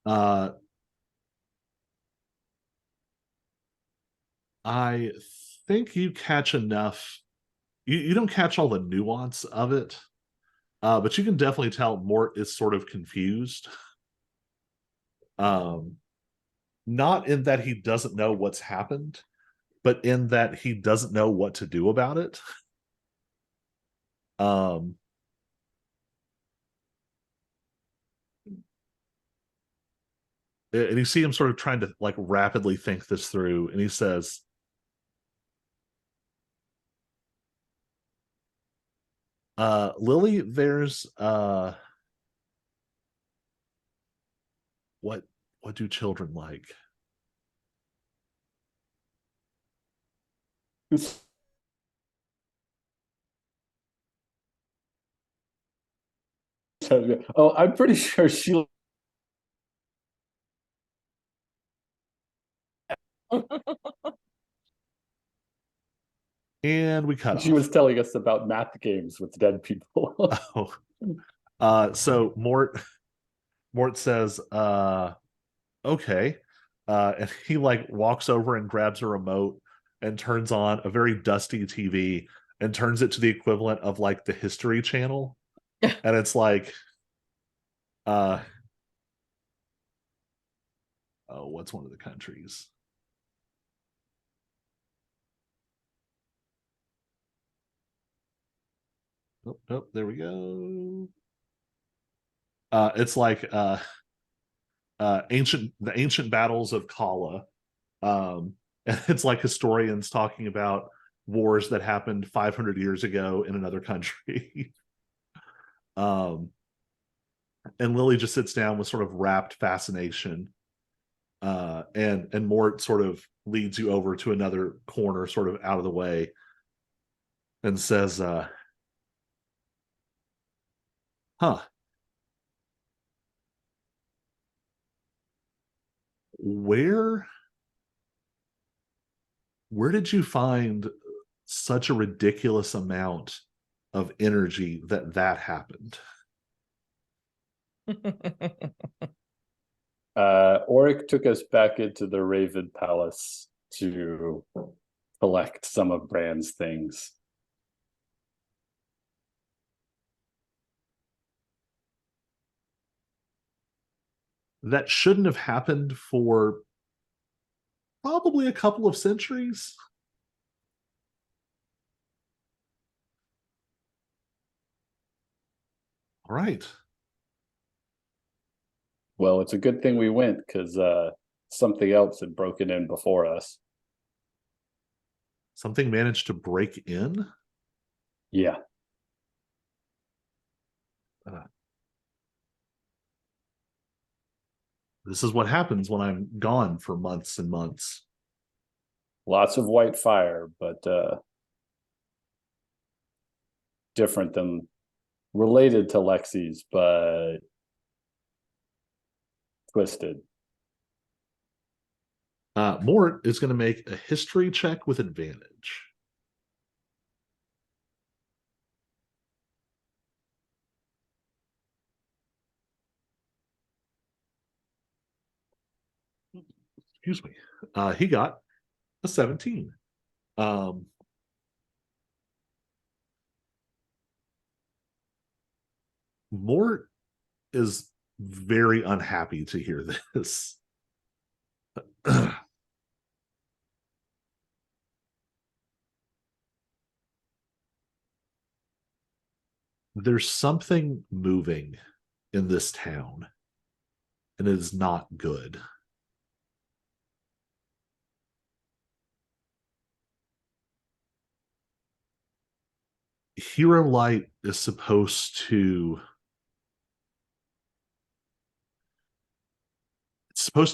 uh I think you catch enough. You don't catch all the nuance of it, but you can definitely tell Mort is sort of confused. Um, Not in that he doesn't know what's happened, but in that he doesn't know what to do about it. Um, and you see him sort of trying to like rapidly think this through, and he says, "Lily, there's what do children like?" Oh, I'm pretty sure she And we cut she was off. telling us about math games with dead people. Oh, so Mort says, "Okay," and he like walks over and grabs a remote and turns on a very dusty TV and turns it to the equivalent of like the History Channel, and it's like, uh, oh, what's one of the countries? Oh, oh, there we go. It's like the ancient battles of Kala, And it's like historians talking about wars that happened 500 years ago in another country. And Lily just sits down with sort of rapt fascination. And Mort sort of leads you over to another corner, sort of out of the way, and says, huh. Where did you find such a ridiculous amount of energy that happened? Oric took us back into the Raven Palace to collect some of Bran's things. That shouldn't have happened for probably a couple of centuries. All right. Well, it's a good thing we went, because something else had broken in before us. Something managed to break in. Yeah. This is what happens when I'm gone for months and months. Lots of white fire, but different than related to Lexi's, but twisted. Mort is going to make a history check with advantage. Excuse me. He got a 17. Mort is very unhappy to hear this. There's something moving in this town, and it is not good. Hero Light is supposed to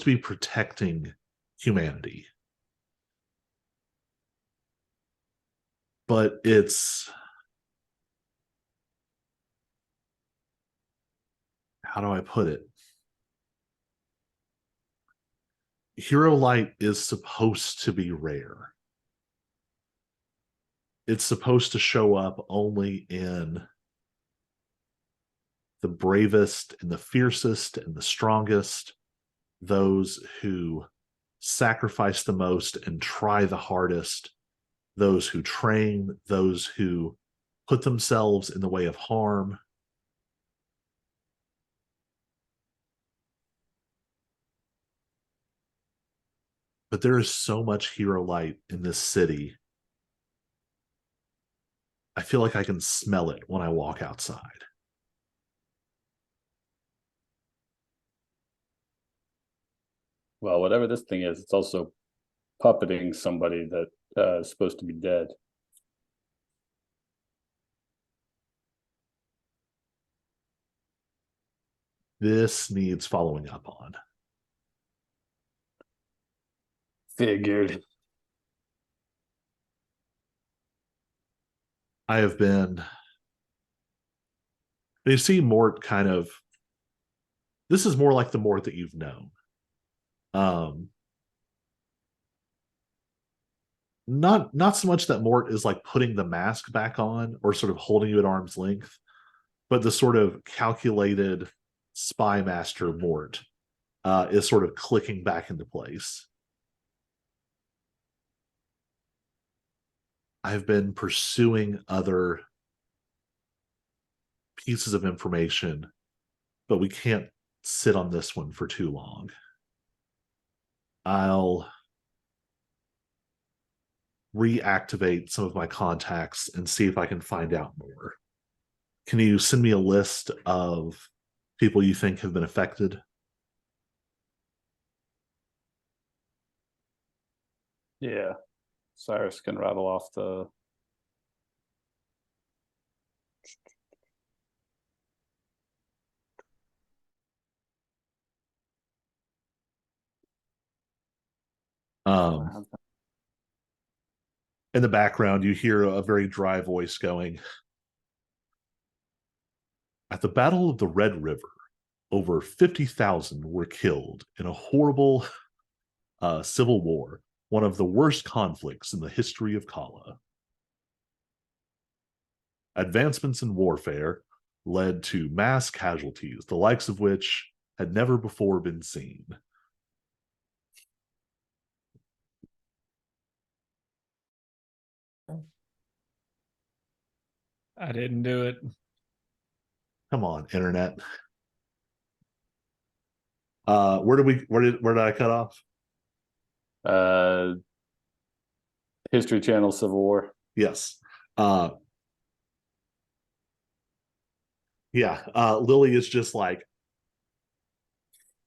be protecting humanity, but it's, how do I put it? Hero Light is supposed to be rare. It's supposed to show up only in the bravest and the fiercest and the strongest, those who sacrifice the most and try the hardest, those who train, those who put themselves in the way of harm. But there is so much hero light in this city. I feel like I can smell it when I walk outside. Well, whatever this thing is, it's also puppeting somebody that is supposed to be dead. This needs following up on. Figured. I have been. You see Mort kind of. This is more like the Mort that you've known. Not so much that Mort is like putting the mask back on or sort of holding you at arm's length, but the sort of calculated spy master Mort is sort of clicking back into place. I've been pursuing other pieces of information, but we can't sit on this one for too long. I'll reactivate some of my contacts and see if I can find out more. Can you send me a list of people you think have been affected? Yeah. Cyrus can rattle off the In the background, you hear a very dry voice going, "At the Battle of the Red River, over 50,000 were killed in a horrible civil war, one of the worst conflicts in the history of Kala. Advancements in warfare led to mass casualties, the likes of which had never before been seen. I didn't do it. Come on, internet. Where did I cut off? History Channel Civil War. Yes. Lily is just like,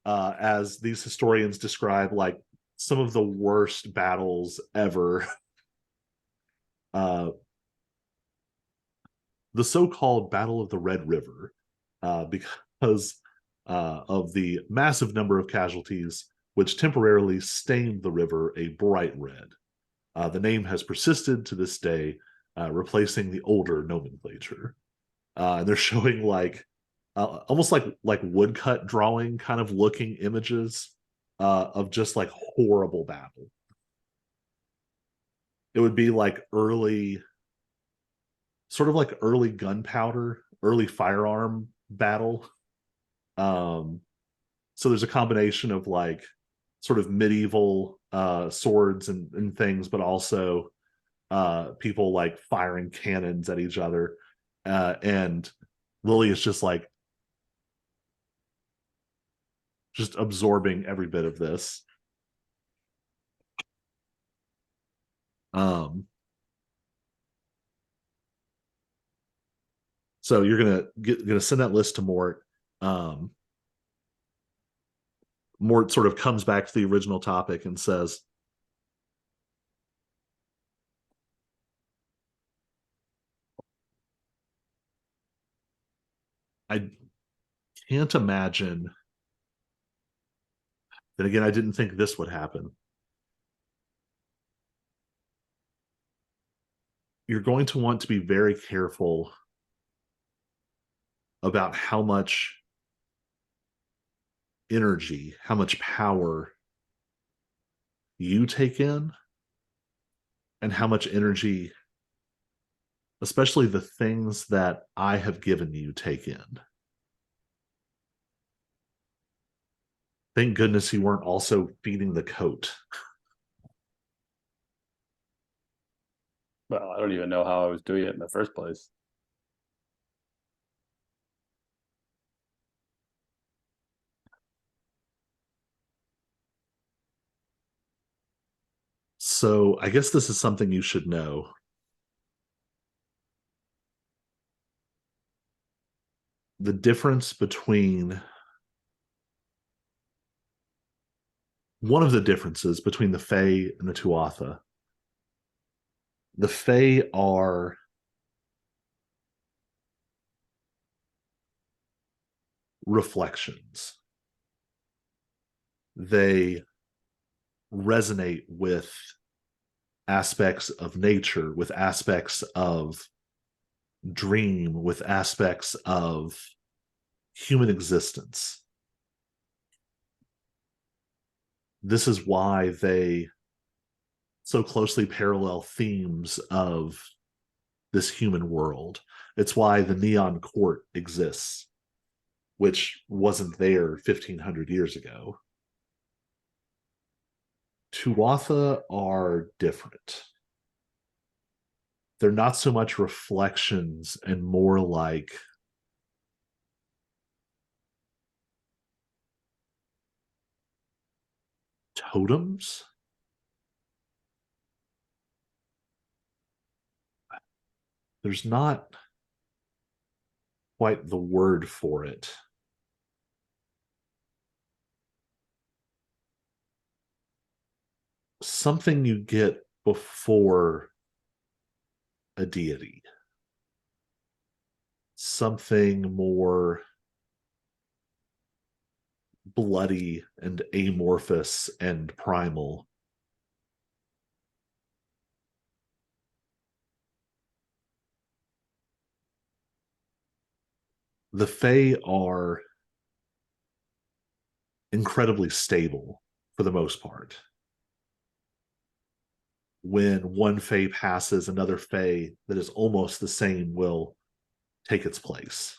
as these historians describe, like some of the worst battles ever. The so-called Battle of the Red River, because of the massive number of casualties, which temporarily stained the river a bright red. The name has persisted to this day, replacing the older nomenclature. And they're showing like almost like woodcut drawing kind of looking images of just like horrible battle. It would be like sort of like early gunpowder, early firearm battle. So there's a combination of like sort of medieval swords and things, but also people like firing cannons at each other. And Lily is just like just absorbing every bit of this. So you're gonna send that list to Mort. Mort sort of comes back to the original topic and says, I can't imagine. Then again, I didn't think this would happen. You're going to want to be very careful about how much energy, how much power you take in, and how much energy, especially the things that I have given you, take in. Thank goodness you weren't also feeding the coat. Well, I don't even know how I was doing it in the first place. So I guess this is something you should know. The difference between one of the differences between the Fae and the Tuatha. The Fae are reflections. They resonate with aspects of nature, with aspects of dream, with aspects of human existence. This is why they so closely parallel themes of this human world. It's why the Neon Court exists, which wasn't there 1,500 years ago. Tuatha are different. They're not so much reflections and more like totems. There's not quite the word for it. something you get before a deity. Something more bloody and amorphous and primal. The Fae are incredibly stable for the most part. When one Fae passes, another Fae that is almost the same will take its place.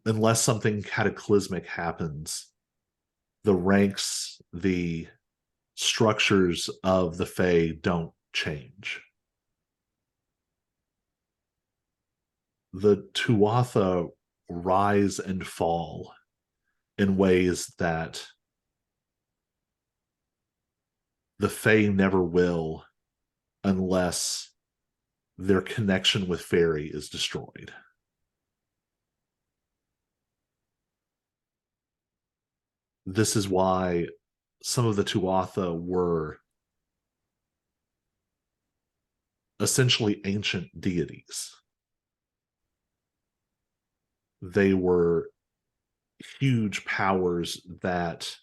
Unless something cataclysmic happens, the ranks, the structures of the Fae don't change. The Tuatha rise and fall in ways that the Fae never will unless their connection with Fairy is destroyed. This is why some of the Tuatha were essentially ancient deities. They were huge powers that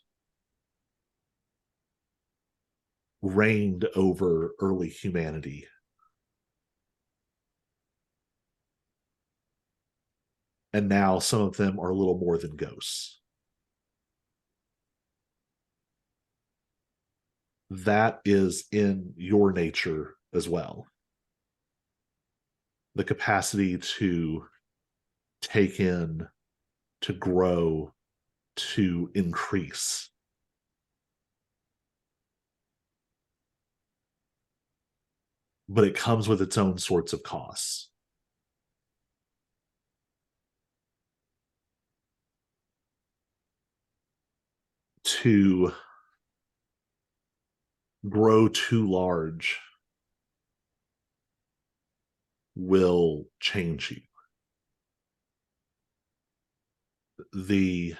reigned over early humanity. And now some of them are a little more than ghosts. That is in your nature as well. The capacity to take in, to grow, to increase. But it comes with its own sorts of costs. To grow too large will change you. The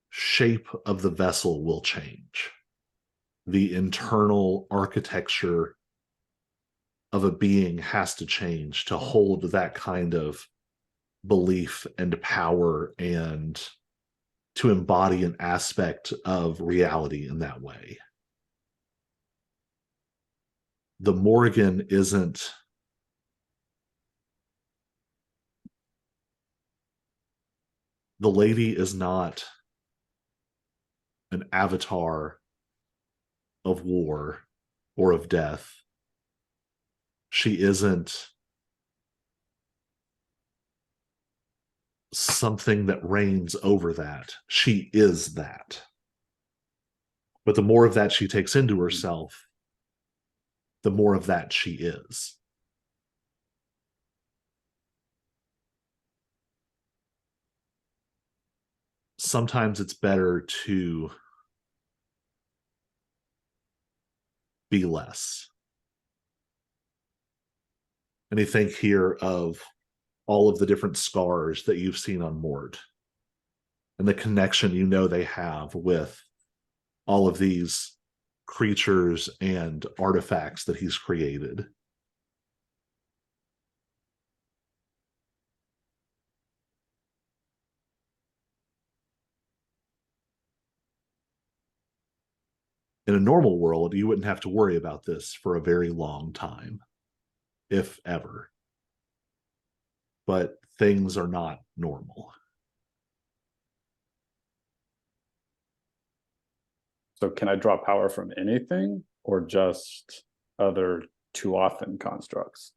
shape of the vessel will change. The internal architecture of a being has to change to hold that kind of belief and power and to embody an aspect of reality in that way. The Morrigan isn't the lady is not an avatar of war or of death. She isn't something that reigns over that. She is that. But the more of that she takes into herself, the more of that she is. Sometimes it's better to be less. And I think here of all of the different scars that you've seen on Mort and the connection you know they have with all of these creatures and artifacts that he's created. In a normal world, you wouldn't have to worry about this for a very long time, if ever. But things are not normal. So can I draw power from anything or just other Tuathan constructs?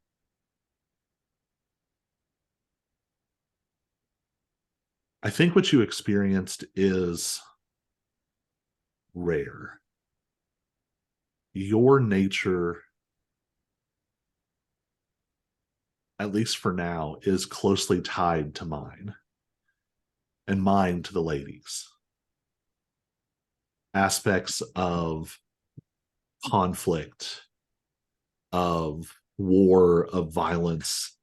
I think what you experienced is rare. Your nature, at least for now, is closely tied to mine, and mine to the ladies. Aspects of conflict, of war, of violence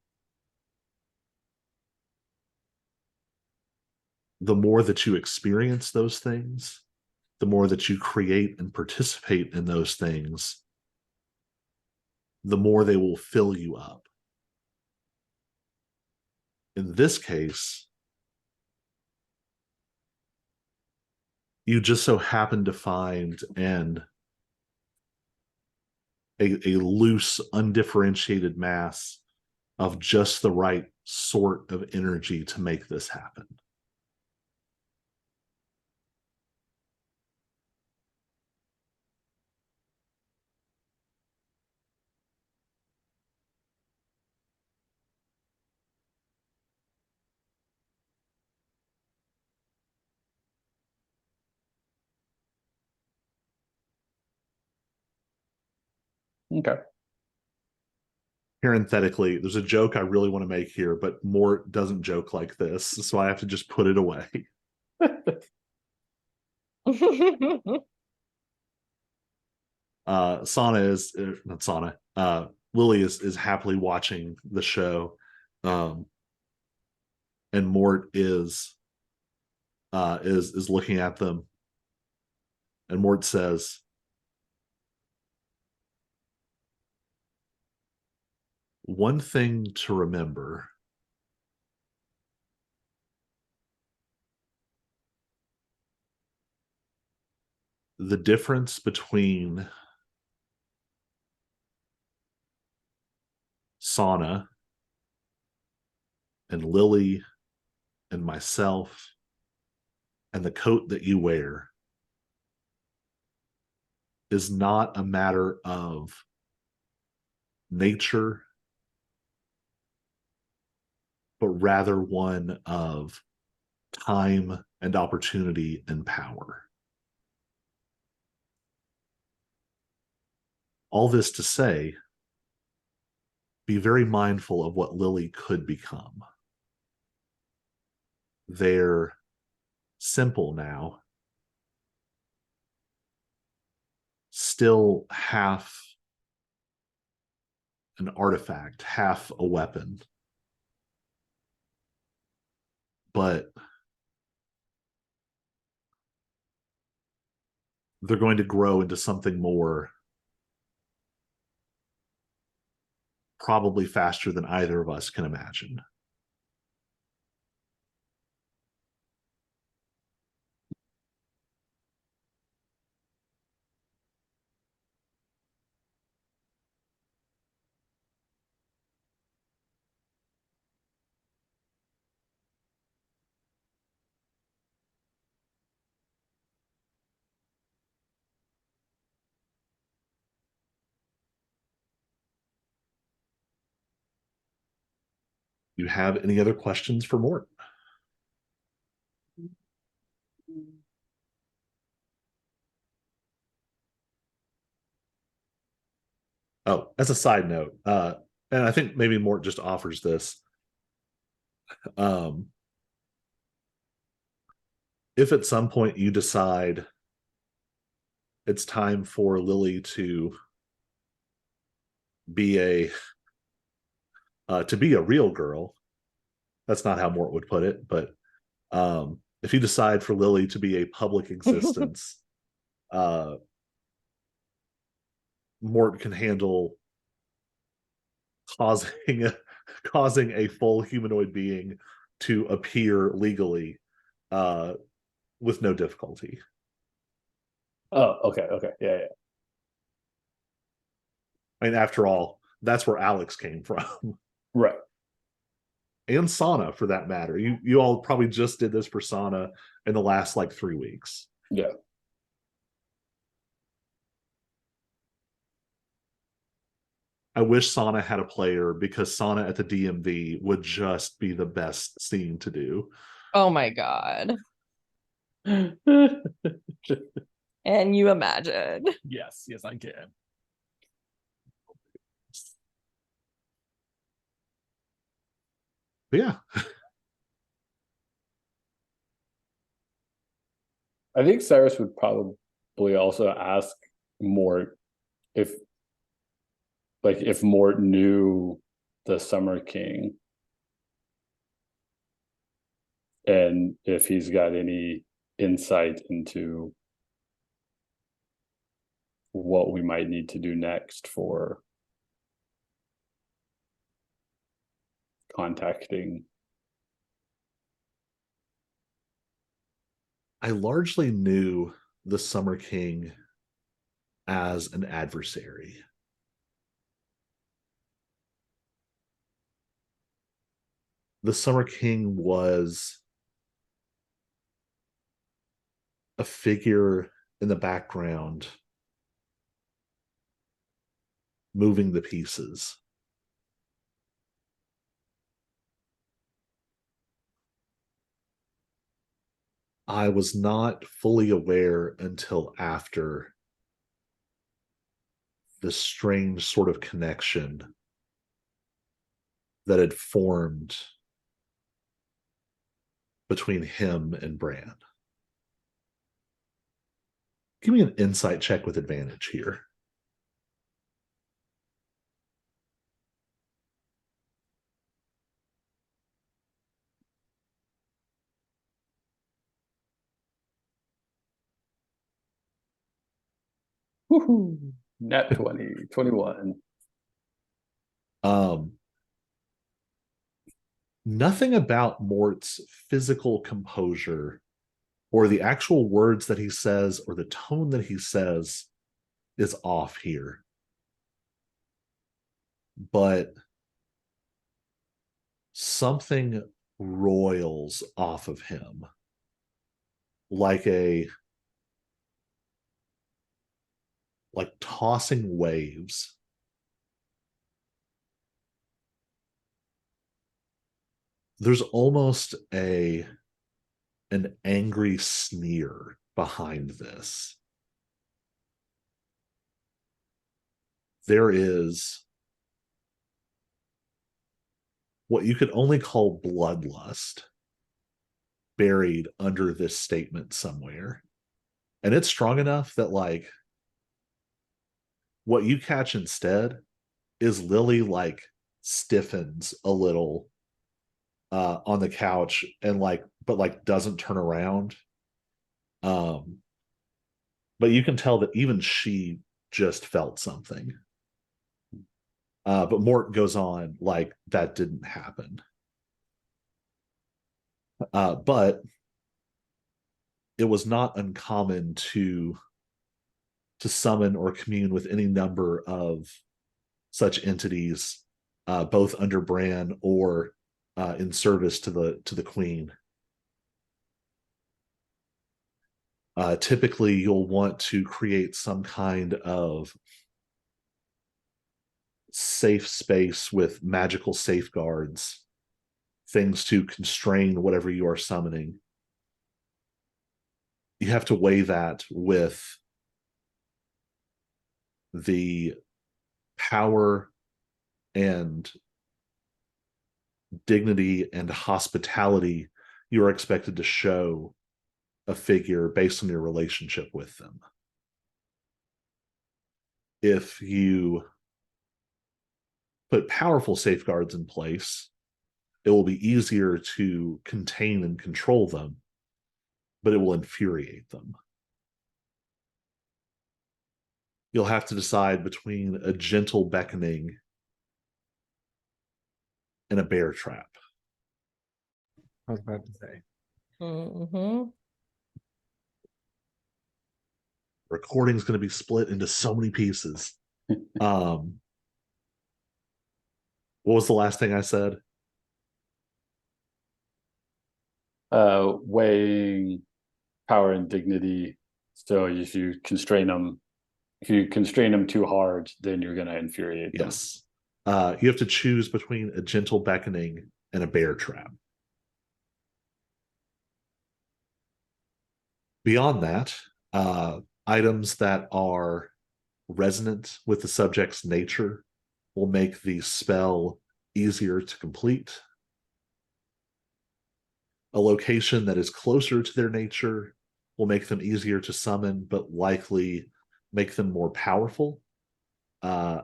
the more that you experience those things, the more that you create and participate in those things, the more they will fill you up. In this case, you just so happen to find a loose, undifferentiated mass of just the right sort of energy to make this happen. Okay. Parenthetically, there's a joke I really want to make here, but Mort doesn't joke like this, so I have to just put it away. Sana is not Sana. Lily is happily watching the show, and Mort is looking at them, and Mort says, "One thing to remember." The difference between Sana and Lily and myself and the coat that you wear is not a matter of nature, but rather one of time and opportunity and power. All this to say, be very mindful of what Lily could become. They're simple now, still half an artifact, half a weapon. But they're going to grow into something more, probably faster than either of us can imagine. You have any other questions for Mort? Oh, as a side note, and I think maybe Mort just offers this. Um, if at some point you decide it's time for Lily to be a real girl, that's not how Mort would put it, but if you decide for Lily to be a public existence, Mort can handle causing a full humanoid being to appear legally with no difficulty. Oh, okay, yeah. I mean, after all, that's where Alex came from. Right. And Sana, for that matter. You all probably just did this for Sana in the last like 3 weeks. Yeah. I wish Sana had a player, because Sana at the DMV would just be the best scene to do. Oh my god. And you imagine. Yes, I can. But yeah. I think Cyrus would probably also ask Mort if Mort knew the Summer King. and if he's got any insight into what we might need to do next for contacting. I largely knew the Summer King as an adversary. The Summer King was a figure in the background, moving the pieces. I was not fully aware until after the strange sort of connection that had formed between him and Bran. Give me an insight check with advantage here. Woohoo! Net 20, 21. Nothing about Mort's physical composure or the actual words that he says or the tone that he says is off here. But something roils off of him like tossing waves. There's almost an angry sneer behind this. There is what you could only call bloodlust buried under this statement somewhere. And it's strong enough that, like, what you catch instead is Lily, like, stiffens a little on the couch and but doesn't turn around. But you can tell that even she just felt something. But Mort goes on like that didn't happen. But it was not uncommon to summon or commune with any number of such entities, both under Bran or in service to the Queen. Typically, you'll want to create some kind of safe space with magical safeguards, things to constrain whatever you are summoning. You have to weigh that with the power and dignity and hospitality you are expected to show a figure based on your relationship with them. If you put powerful safeguards in place, it will be easier to contain and control them, but it will infuriate them. You'll have to decide between a gentle beckoning and a bear trap. I was about to say. Mm-hmm. Recording's going to be split into so many pieces. What was the last thing I said? Weighing power and dignity. So if you constrain them too hard, then you're going to infuriate them. Yes. You have to choose between a gentle beckoning and a bear trap. Beyond that, items that are resonant with the subject's nature will make the spell easier to complete. A location that is closer to their nature will make them easier to summon, but likely make them more powerful. A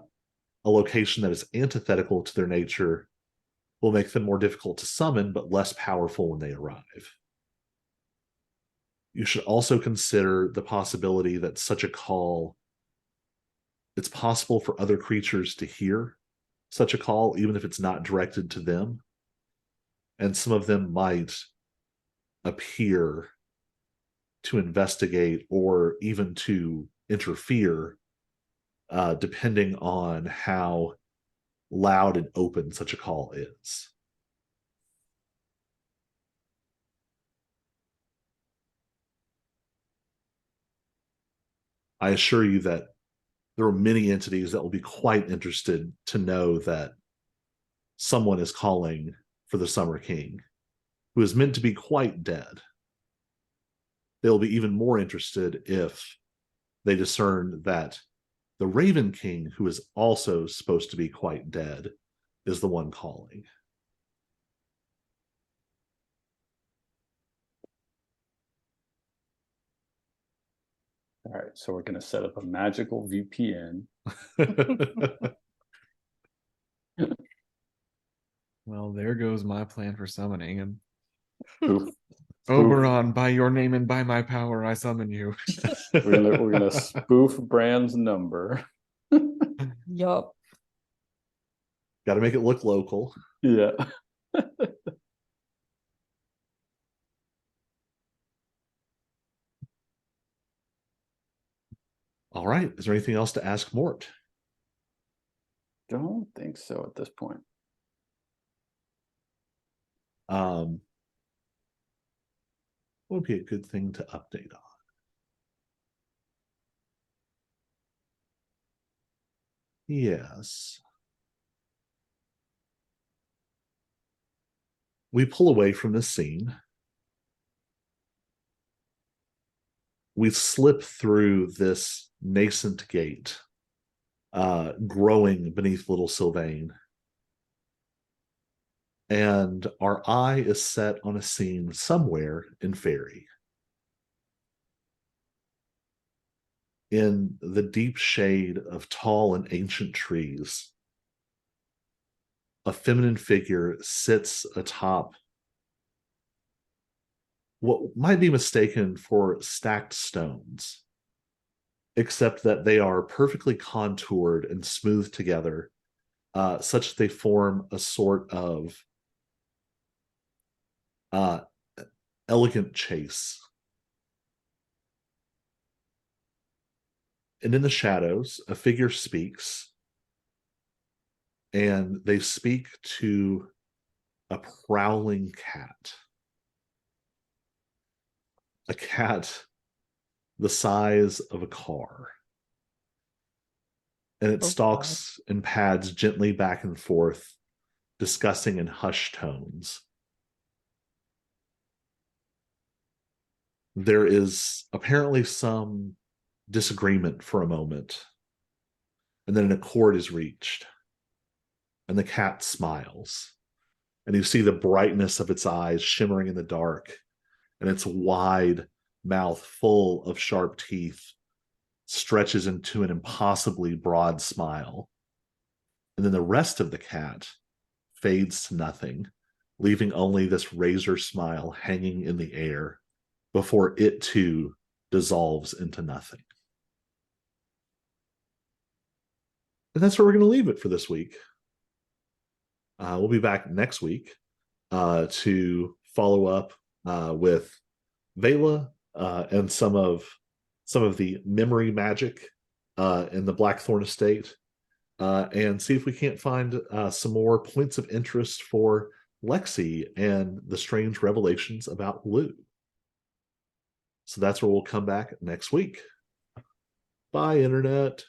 location that is antithetical to their nature will make them more difficult to summon, but less powerful when they arrive. You should also consider the possibility that such a call, it's possible for other creatures to hear such a call, even if it's not directed to them. And some of them might appear to investigate or even to interfere, depending on how loud and open such a call is. I assure you that there are many entities that will be quite interested to know that someone is calling for the Summer King, who is meant to be quite dead. They'll be even more interested if they discern that the Raven King, who is also supposed to be quite dead, is the one calling. All right, so we're going to set up a magical VPN. Well, there goes my plan for summoning him. Spoof. Oberon, by your name and by my power, I summon you. We're gonna spoof Bran's number. Yup. Got to make it look local. Yeah. All right. Is there anything else to ask Mort? Don't think so at this point. What would be a good thing to update on? Yes. We pull away from the scene. We slip through this nascent gate, growing beneath Little Sylvain. And our eye is set on a scene somewhere in Fairy. In the deep shade of tall and ancient trees, a feminine figure sits atop what might be mistaken for stacked stones, except that they are perfectly contoured and smoothed together, such that they form a sort of elegant chase. And in the shadows, a figure speaks, and they speak to a prowling cat. A cat the size of a car. And it stalks and pads gently back and forth, discussing in hushed tones. There is apparently some disagreement for a moment, and then an accord is reached, and the cat smiles, and you see the brightness of its eyes shimmering in the dark, and its wide mouth full of sharp teeth stretches into an impossibly broad smile. And then the rest of the cat fades to nothing, leaving only this razor smile hanging in the air before it too dissolves into nothing. And that's where we're going to leave it for this week. We'll be back next week to follow up with Vela and some of the memory magic in the Blackthorn estate, and see if we can't find some more points of interest for Lexi and the strange revelations about Lou. So that's where we'll come back next week. Bye, Internet.